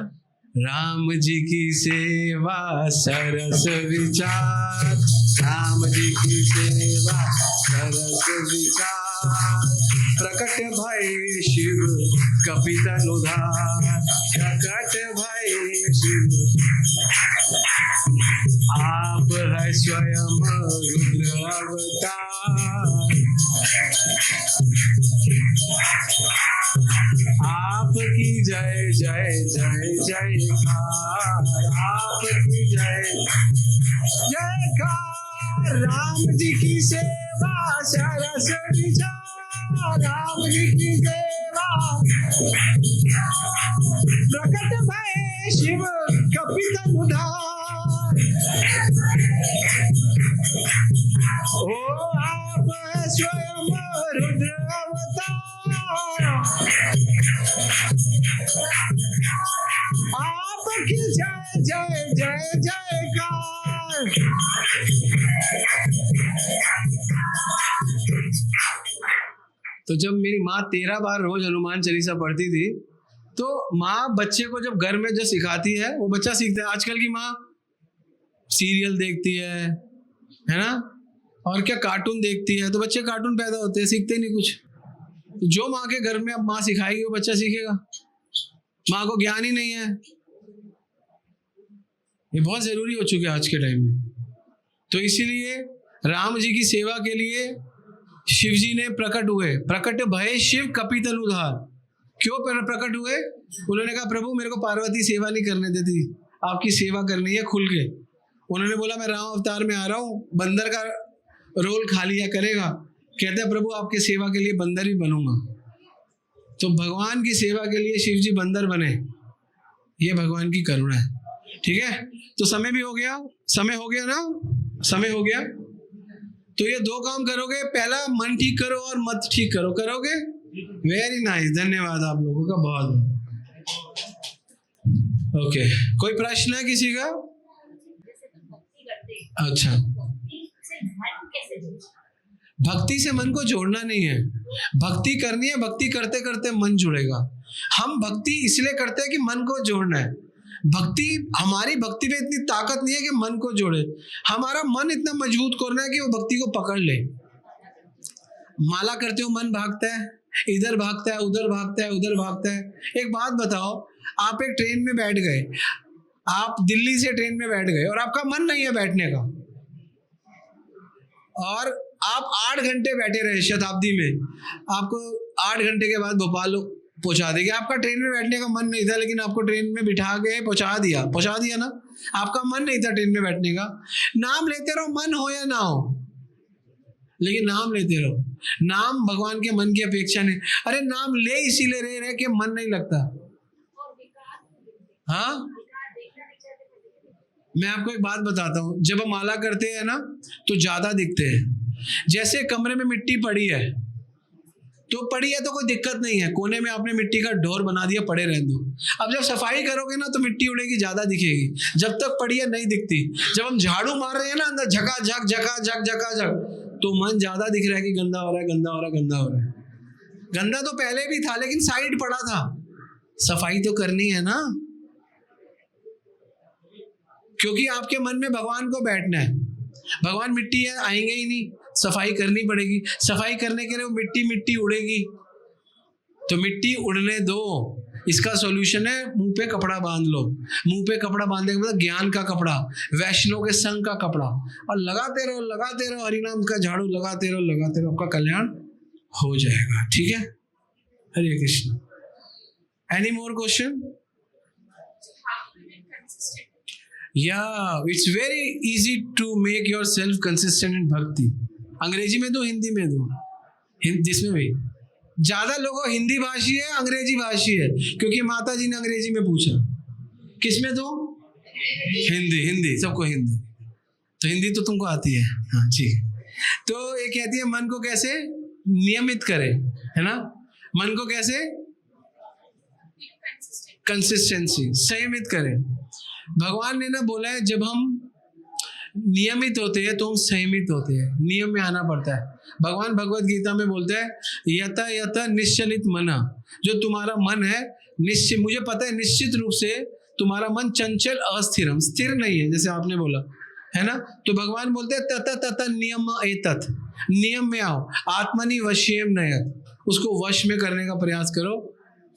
राम जी की सेवा सरस विचार, राम जी की सेवा सरस विचार, प्रकट भय शिव कपितन उधार, प्रकट भय शिव आप है स्वयं रुद्र अवतार। आपकी जय जय जय जयकार, आपकी जय जयकार। राम जी की सेवा सरस विचार, राम जी की सेवा प्रकट भय शिव कपितन उधार। ओ आप स्वयं रुद्र अवतार, आपकी जय जय जय जयकार। तो जब मेरी माँ 13 बार रोज हनुमान चालीसा पढ़ती थी, तो माँ बच्चे को जब घर में जो सिखाती है वो बच्चा सीखता है। आजकल की माँ सीरियल देखती है ना, और क्या कार्टून देखती है, तो बच्चे कार्टून पैदा होते हैं, सीखते नहीं कुछ। तो जो माँ के घर में अब माँ सिखाएगी वो बच्चा सीखेगा। माँ को ज्ञान ही नहीं है। ये बहुत जरूरी हो चुका है आज के टाइम में। तो इसीलिए राम जी की सेवा के लिए शिव जी ने प्रकट हुए। प्रकट भय शिव कपितल उधार। क्यों प्रकट हुए? उन्होंने कहा प्रभु मेरे को पार्वती सेवा नहीं करने देती, आपकी सेवा करनी है खुल के। उन्होंने बोला मैं राम अवतार में आ रहा हूँ, बंदर का रोल खा लिया करेगा। कहते हैं प्रभु आपके सेवा के लिए बंदर ही बनूंगा। तो भगवान की सेवा के लिए शिव जी बंदर बने, ये भगवान की करुणा है। ठीक है, तो समय भी हो गया, समय हो गया ना, समय हो गया। तो ये दो काम करोगे, पहला मन ठीक करो और मत ठीक करो। करोगे? वेरी नाइस, धन्यवाद आप लोगों का बहुत। ओके, कोई प्रश्न है किसी का? अच्छा, भक्ति से मन को जोड़ना नहीं है, भक्ति करनी है। भक्ति करते करते मन जुड़ेगा। हम भक्ति इसलिए करते हैं कि मन को जोड़ना है। भक्ति, हमारी भक्ति में इतनी ताकत नहीं है कि मन को जोड़े। हमारा मन इतना मजबूत करना है कि वो भक्ति को पकड़ ले। माला करते हो मन भागता है, इधर भागता है, उधर भागता है, उधर भागता है। एक बात बताओ, आप एक ट्रेन में बैठ गए, आप दिल्ली से ट्रेन में बैठ गए और आपका मन नहीं है बैठने का, और आप 8 घंटे बैठे रहे शताब्दी में, आपको 8 घंटे के बाद भोपाल पहुंचा देंगे। आपका ट्रेन में बैठने का मन नहीं था, लेकिन आपको ट्रेन में बिठा के पहुंचा दिया ना। आपका मन नहीं था ट्रेन में बैठने का। नाम लेते रहो, मन हो या ना हो, लेकिन नाम लेते रहो। नाम भगवान के मन की अपेक्षा नहीं। अरे नाम ले इसीलिए रहे कि मन नहीं लगता। हाँ, मैं आपको एक बात बताता हूँ, जब हम माला करते हैं ना तो ज्यादा दिखते हैं। जैसे कमरे में मिट्टी पड़ी है तो कोई दिक्कत नहीं है, कोने में आपने मिट्टी का ढोर बना दिया, पड़े रहने दो। अब जब सफाई करोगे ना तो मिट्टी उड़ेगी, ज्यादा दिखेगी। जब तक पड़ी है नहीं दिखती। जब हम झाड़ू मार रहे हैं ना अंदर झका झक, तो मन ज्यादा दिख रहा है कि गंदा हो रहा है, गंदा हो रहा है, गंदा हो रहा है। गंदा तो पहले भी था, लेकिन साइड पड़ा था। सफाई तो करनी है ना, क्योंकि आपके मन में भगवान को बैठना है। भगवान मिट्टी है, आएंगे ही नहीं, सफाई करनी पड़ेगी। सफाई करने के लिए वो मिट्टी उड़ेगी, तो मिट्टी उड़ने दो। इसका सॉल्यूशन है मुंह पे कपड़ा बांध लो। मुंह पे कपड़ा बांधने के बाद ज्ञान का कपड़ा, वैष्णव के संग का कपड़ा, और लगाते रहो हरिनाम का झाड़ू, लगाते रहो, आपका कल्याण हो जाएगा। ठीक है, Hare Krishna. Any more question? Yeah, it's very easy to make yourself consistent in bhakti. अंग्रेजी में दो, हिंदी में दो, जिसमें भी। ज्यादा लोगों हिंदी भाषी है, अंग्रेजी भाषी है, क्योंकि माता जी ने अंग्रेजी में पूछा। किसमें दो? हिंदी, सबको हिंदी। तो हिंदी तो तुमको आती है, हाँ ठीक है। तो ये कहती है मन को कैसे नियमित करे, है ना। मन को कैसे कंसिस्टेंसी, संयमित करें। भगवान ने ना बोला है, जब हम नियमित होते हैं तो हम संयमित होते हैं, नियम में आना पड़ता है। भगवान भगवत गीता में बोलते हैं, यथा यथा निश्चलित मना, जो तुम्हारा मन है निश्चित, मुझे पता है निश्चित रूप से तुम्हारा मन चंचल अस्थिरम, स्थिर नहीं है, जैसे आपने बोला है ना। तो भगवान बोलते हैं तथा तथा नियम एतत्, नियम में आओ। आत्मनि वश्यम नयत, उसको वश में करने का प्रयास करो,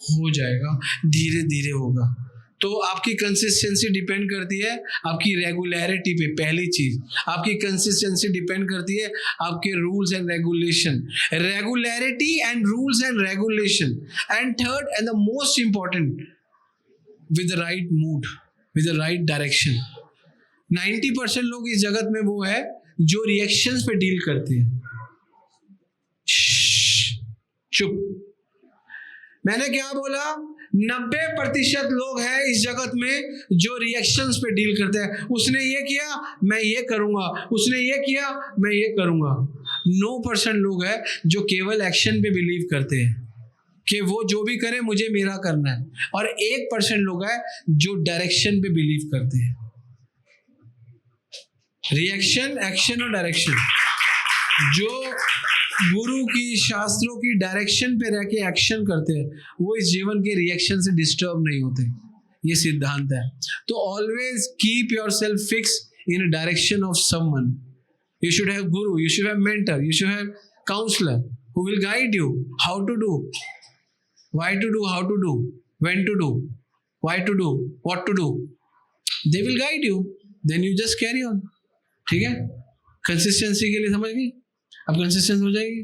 हो जाएगा, धीरे धीरे होगा। तो आपकी कंसिस्टेंसी डिपेंड करती है आपकी रेगुलरिटी पे। पहली चीज, आपकी कंसिस्टेंसी डिपेंड करती है आपके rules and regulation, regularity and rules and regulation. And third and the most important, with the right mood, with the right direction. 90% लोग इस जगत में वो है जो रिएक्शंस पे डील करते हैं। चुप, मैंने क्या बोला? 90% लोग हैं इस जगत में जो रिएक्शंस पे डील करते हैं। उसने ये किया मैं ये करूंगा, उसने ये किया मैं ये करूंगा। 9% लोग हैं जो केवल एक्शन पे बिलीव करते हैं कि वो जो भी करे मुझे मेरा करना है, और 1% लोग हैं जो डायरेक्शन पे बिलीव करते हैं। रिएक्शन, एक्शन और डायरेक्शन। जो गुरु की, शास्त्रों की डायरेक्शन पे रह के एक्शन करते हैं, वो इस जीवन के रिएक्शन से डिस्टर्ब नहीं होते। ये सिद्धांत है। तो always keep yourself fix in a direction of someone. You should have guru, you should have mentor, you should have counsellor who will guide you how to do, why to do, how to do, when to do, why to do, what to do. They will guide you, then you just carry on. ठीक है, कंसिस्टेंसी के लिए समझ गई। अब कंसिस्टेंस हो जाएगी,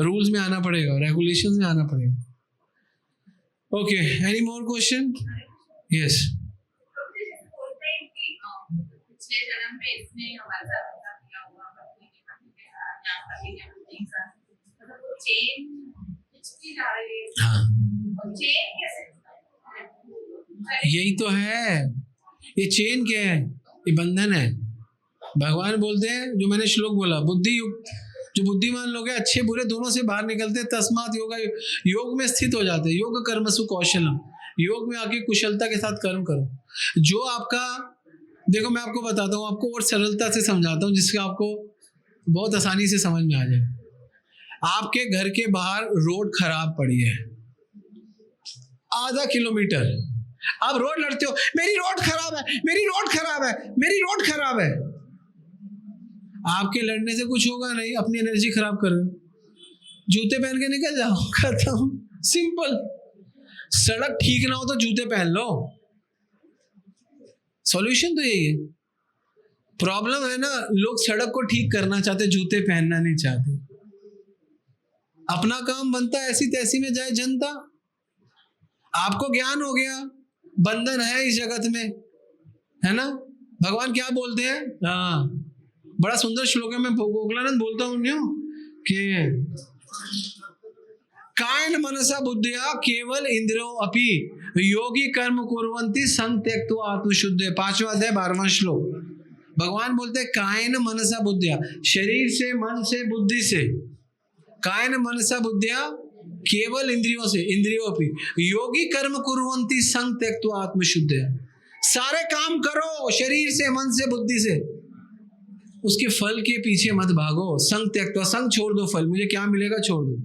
रूल्स में आना पड़ेगा, रेगुलेशंस में आना पड़ेगा। Okay, any more question? Yes. पिछले जन्म में इसने हमारे साथ किया हुआ, चेन खिंचती जा रही है। हाँ, चेन कैसे? यही तो है। ये चेन क्या है? ये बंधन है। भगवान बोलते हैं, जो मैंने श्लोक बोला, बुद्धि युक्त, जो बुद्धिमान लोग हैं अच्छे बुरे दोनों से बाहर निकलते, तस्मात योगा, योग में स्थित हो जाते। योग कर्मसु कौशलम, योग में आके कुशलता के साथ कर्म करो। जो आपका, देखो मैं आपको बताता हूँ, आपको और सरलता से समझाता हूँ जिससे आपको बहुत आसानी से समझ में आ जाए। आपके घर के बाहर रोड खराब पड़ी है, आधा किलोमीटर आप रोड लड़ते हो, मेरी रोड खराब है, मेरी रोड खराब है, मेरी रोड खराब है। आपके लड़ने से कुछ होगा नहीं, अपनी एनर्जी खराब कर रहे हो। जूते पहन के निकल जाओ, खत्म, सिंपल। सड़क ठीक ना हो तो जूते पहन लो, सॉल्यूशन तो यही है। प्रॉब्लम है ना, लोग सड़क को ठीक करना चाहते, जूते पहनना नहीं चाहते। अपना काम बनता है, ऐसी तैसी में जाए जनता। आपको ज्ञान हो गया, बंधन है इस जगत में, है ना। भगवान क्या बोलते हैं? हाँ, बड़ा सुंदर श्लोक है, मैं गोकुलानंद बोलता हूँ कि कायन मनसा बुद्धिया केवल इंद्रियों अपि योगी कर्म कुर्वन्ति संग त्यक्त्वा आत्मशुद्धे। 5वां अध्याय 12वां श्लोक। भगवान बोलते हैं कायन मनसा बुद्धिया, शरीर से, मन से, बुद्धि से। कायन मनसा बुद्धिया केवल इंद्रियों से, इंद्रियों पे योगी कर्म कुर्वन्ति संग त्यक्त्वा आत्मशुद्धे। सारे काम करो शरीर से, मन से, बुद्धि से, उसके फल के पीछे मत भागो। संग त्यक्त्वा, संग छोड़ दो, फल मुझे क्या मिलेगा छोड़ दो।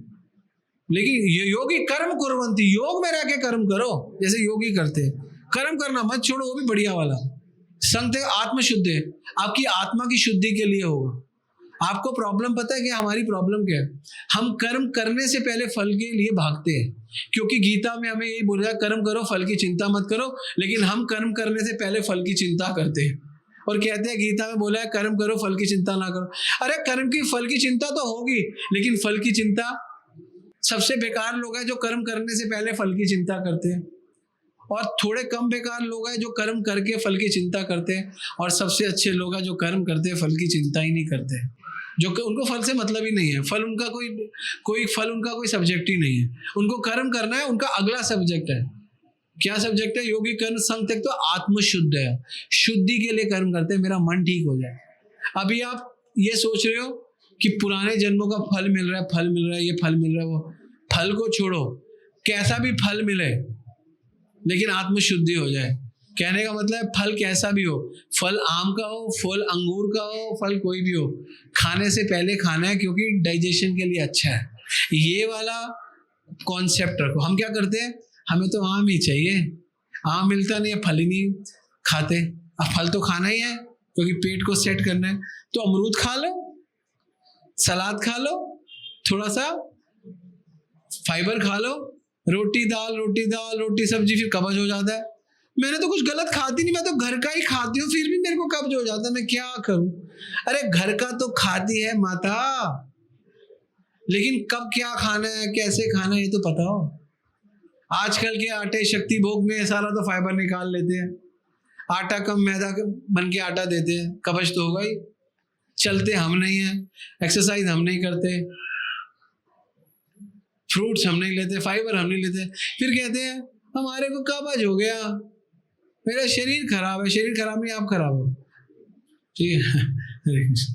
लेकिन योगी कर्म कुर्वन्ति, योग में रह के कर्म करो जैसे योगी करते हैं। कर्म करना मत छोड़ो, वो भी बढ़िया वाला। संग आत्मशुद्धे, आपकी आत्मा की शुद्धि के लिए होगा। आपको प्रॉब्लम पता है कि हमारी प्रॉब्लम क्या है? हम कर्म करने से पहले फल के लिए भागते हैं, क्योंकि गीता में हमें यही बोला, कर्म करो फल की चिंता मत करो। लेकिन हम कर्म करने से पहले फल की चिंता करते हैं और कहते हैं गीता में बोला है कर्म करो फल की चिंता ना करो। अरे कर्म की फल की चिंता तो होगी, लेकिन फल की चिंता, सबसे बेकार लोग हैं जो कर्म करने से पहले फल की चिंता करते हैं, और थोड़े कम बेकार लोग हैं जो कर्म करके फल की चिंता करते हैं, और सबसे अच्छे लोग हैं जो कर्म करते हैं फल की चिंता ही नहीं करते, जो उनको फल से मतलब ही नहीं है। फल उनका कोई फल उनका कोई सब्जेक्ट ही नहीं है। उनको कर्म करना है, उनका अगला सब्जेक्ट है। क्या सब्जेक्ट है? योगी कर्म संग त्यक्त्वा आत्मशुद्ध है, शुद्धि के लिए कर्म करते हैं, मेरा मन ठीक हो जाए। अभी आप ये सोच रहे हो कि पुराने जन्मों का फल मिल रहा है, फल मिल रहा है, ये फल मिल रहा है, वो फल को छोड़ो, कैसा भी फल मिले लेकिन आत्मशुद्धि हो जाए। कहने का मतलब है फल कैसा भी हो, फल आम का हो, फल अंगूर का हो, फल कोई भी हो, खाने से पहले खाना है क्योंकि डाइजेशन के लिए अच्छा है। ये वाला कॉन्सेप्ट रखो। हम क्या करते हैं, हमें तो आम ही चाहिए, आम मिलता नहीं है, फल ही नहीं खाते। अब फल तो खाना ही है क्योंकि पेट को सेट करना है, तो अमरूद खा लो, सलाद खा लो, थोड़ा सा फाइबर खा लो, रोटी दाल, रोटी दाल, रोटी सब्जी, फिर कब्ज हो जाता है। मैंने तो कुछ गलत खाती नहीं, मैं तो घर का ही खाती हूँ, फिर भी मेरे को कब्ज हो जाता है, मैं क्या करूं? अरे घर का तो खाती है माता, लेकिन कब क्या खाना है, कैसे खाना है, ये तो पता हो। आजकल के आटे शक्ति भोग में सारा तो फाइबर निकाल लेते हैं, आटा कम मैदा बन के आटा देते हैं, कब्ज तो होगा ही। चलते हम नहीं है, एक्सरसाइज हम नहीं करते, फ्रूट्स हम नहीं लेते, फाइबर हम नहीं लेते, फिर कहते हैं हमारे को कब्ज हो गया, मेरा शरीर खराब है। शरीर खराब नहीं, आप खराब हो। ठीक है, हरे कृष्ण।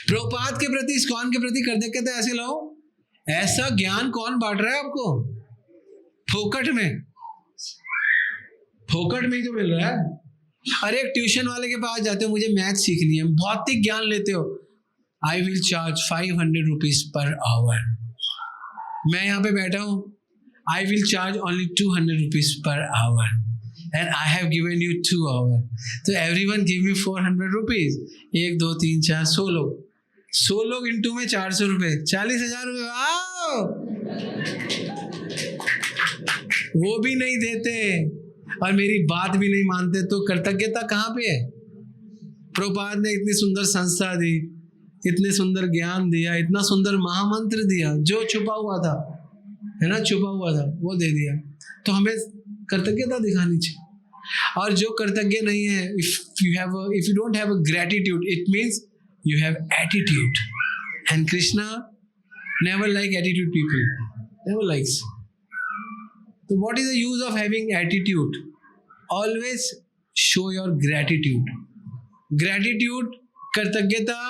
प्रभुपाद के प्रति, इस्कॉन के प्रति कृतज्ञता ऐसे लाओ। ऐसा ज्ञान कौन बांट रहा है आपको? फोकट में, फोकट में ही तो मिल रहा है। अरे एक ट्यूशन वाले के पास जाते हो, मुझे मैथ सीखनी है, भौतिक ज्ञान लेते हो, I will charge 500 rupees per hour. मैं यहाँ पे बैठा हूँ, I will charge only 200 rupees per hour and I have given you 2 hour, तो एवरीवन गिव मी 400 रुपीज। 1 2 3 4 100 लोग इंटू में 400 रुपये, 40,000 रुपये। आओ, वो भी नहीं देते और मेरी बात भी नहीं मानते, तो कृतज्ञता कहाँ पे है? प्रभुपाद ने इतनी सुंदर संस्था दी, इतने सुंदर ज्ञान दिया, इतना सुंदर महामंत्र दिया, जो छुपा हुआ था, है ना, छुपा हुआ था वो दे दिया, तो हमें कृतज्ञता दिखानी चाहिए। और जो कृतज्ञ नहीं है, if you don't have a gratitude, it means you have attitude, and Krishna never like attitude people, never likes. So what is the use of having attitude? Always show your gratitude. Gratitude, कृतज्ञता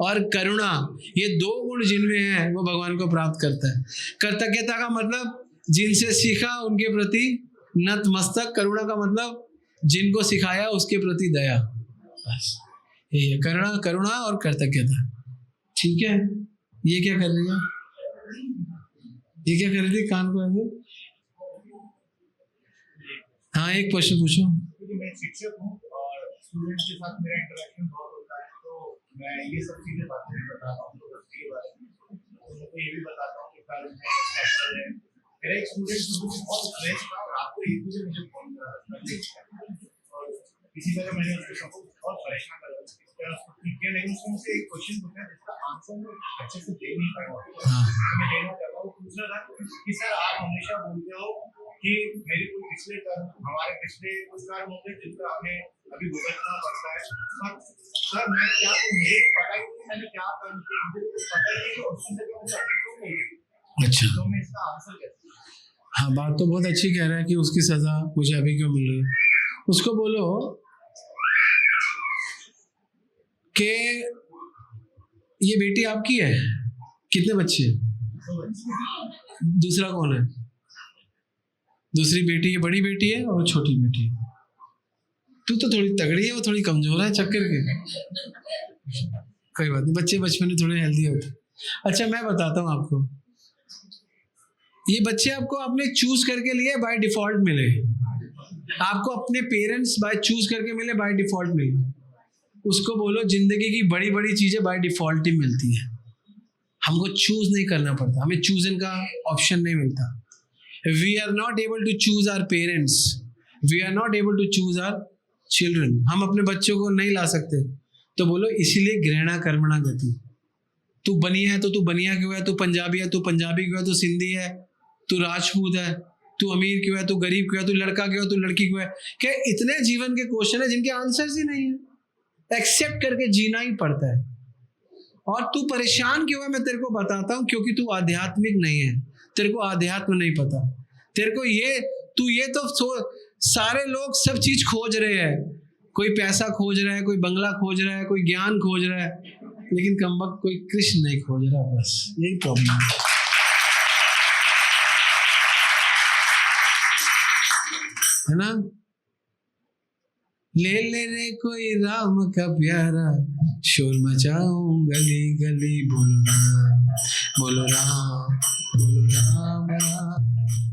और करुणा, ये 2 गुण जिनमें है वो भगवान को प्राप्त करता है। कृतज्ञता का मतलब जिनसे सीखा उनके प्रति नतमस्तक, करुणा का मतलब जिनको सिखाया उसके प्रति दया। बस ये है करुणा और कृतज्ञता। ठीक है, ये क्या कर रही है? ये क्या कर रही थी कान को ऐसे? हाँ, एक क्वेश्चन पूछो। मैं शिक्षक हूँ और स्टूडेंट्स के साथ मेरा इंटरेक्शन बहुत होता है, तो मैं ये सब चीजें बातें बताता हूँ के बारे में, उनको ये भी बताता हूँ कि कल है मेरा एक स्टूडेंट मुझे बहुत फ्रेश था और आपको एक मुझे फोन करा और किसी तरह मैंने उसको बहुत परेशान कर दिया, लेकिन उसको मुझसे एक क्वेश्चन पूछा जिसका आंसर मैं अच्छे से दे नहीं पाया, तो मैं देना चाहता हूँ। पूछ रहा था कि सर आप हमेशा बोलते हो कि मेरे कोई पिछले कर्म, हमारे पिछले कुछ कर्म होंगे जिनका हमें अभी भुगतना पड़ता है, सर मैं क्या, मुझे पता ही नहीं मैंने क्या कर्म किया, मुझे पता ही नहीं कि उससे मुझे अभी क्यों नहीं है। अच्छा, तो मैं इसका आंसर कैसे? हाँ, बात तो बहुत अच्छी कह रहा है कि उसकी सजा मुझे अभी क्यों मिल रही है। उसको बोलो कि ये बेटी आपकी है, कितने बच्चे हैं? दूसरा कौन है? दूसरी बेटी, ये बड़ी बेटी है और छोटी बेटी है। तू तो थोड़ी तगड़ी है, वो थोड़ी कमजोर है, चक्कर के। कोई बात नहीं, बच्चे बचपन में थोड़े हेल्दी होते। अच्छा, मैं बताता हूँ आपको, ये बच्चे आपको आपने चूज करके लिए, बाय डिफॉल्ट मिले आपको, अपने पेरेंट्स बाय चूज करके मिले, बाय डिफॉल्ट मिले। उसको बोलो जिंदगी की बड़ी बड़ी चीजें बाय डिफॉल्ट ही मिलती है, हमको चूज नहीं करना पड़ता, हमें चूजन का ऑप्शन नहीं मिलता। We are not able to choose our parents, we are not able to choose our children. हम अपने बच्चों को नहीं ला सकते, तो बोलो इसीलिए घृणा कर्मणा गति। तू बनिया है तो तू बनिया क्यों है, तू पंजाबी है तो पंजाबी क्यों है, तू सिंधी है, तू राजपूत है, तू अमीर क्यों है, तू गरीब क्यों है, तू लड़का क्यों है, तू लड़की क्यों है। क्या इतने जीवन के क्वेश्चन है जिनके आंसर्स ही नहीं है, एक्सेप्ट करके जीना ही पड़ता है। और तू परेशान क्यों है, मैं तेरे को बताता हूँ, क्योंकि तू आध्यात्मिक नहीं है, तेरे को आध्यात्म नहीं पता। तेरे को ये तो सारे लोग सब चीज खोज रहे हैं, कोई पैसा खोज रहा है, कोई बंगला खोज रहा है, कोई ज्ञान खोज रहा है, लेकिन कमबख्त कोई कृष्ण नहीं खोज रहा। बस यही प्रॉब्लम है ना। ले ले रे कोई राम का प्यारा, शोर मचाऊं गली गली, बोलो राम बोलो राम बोलो राम राम।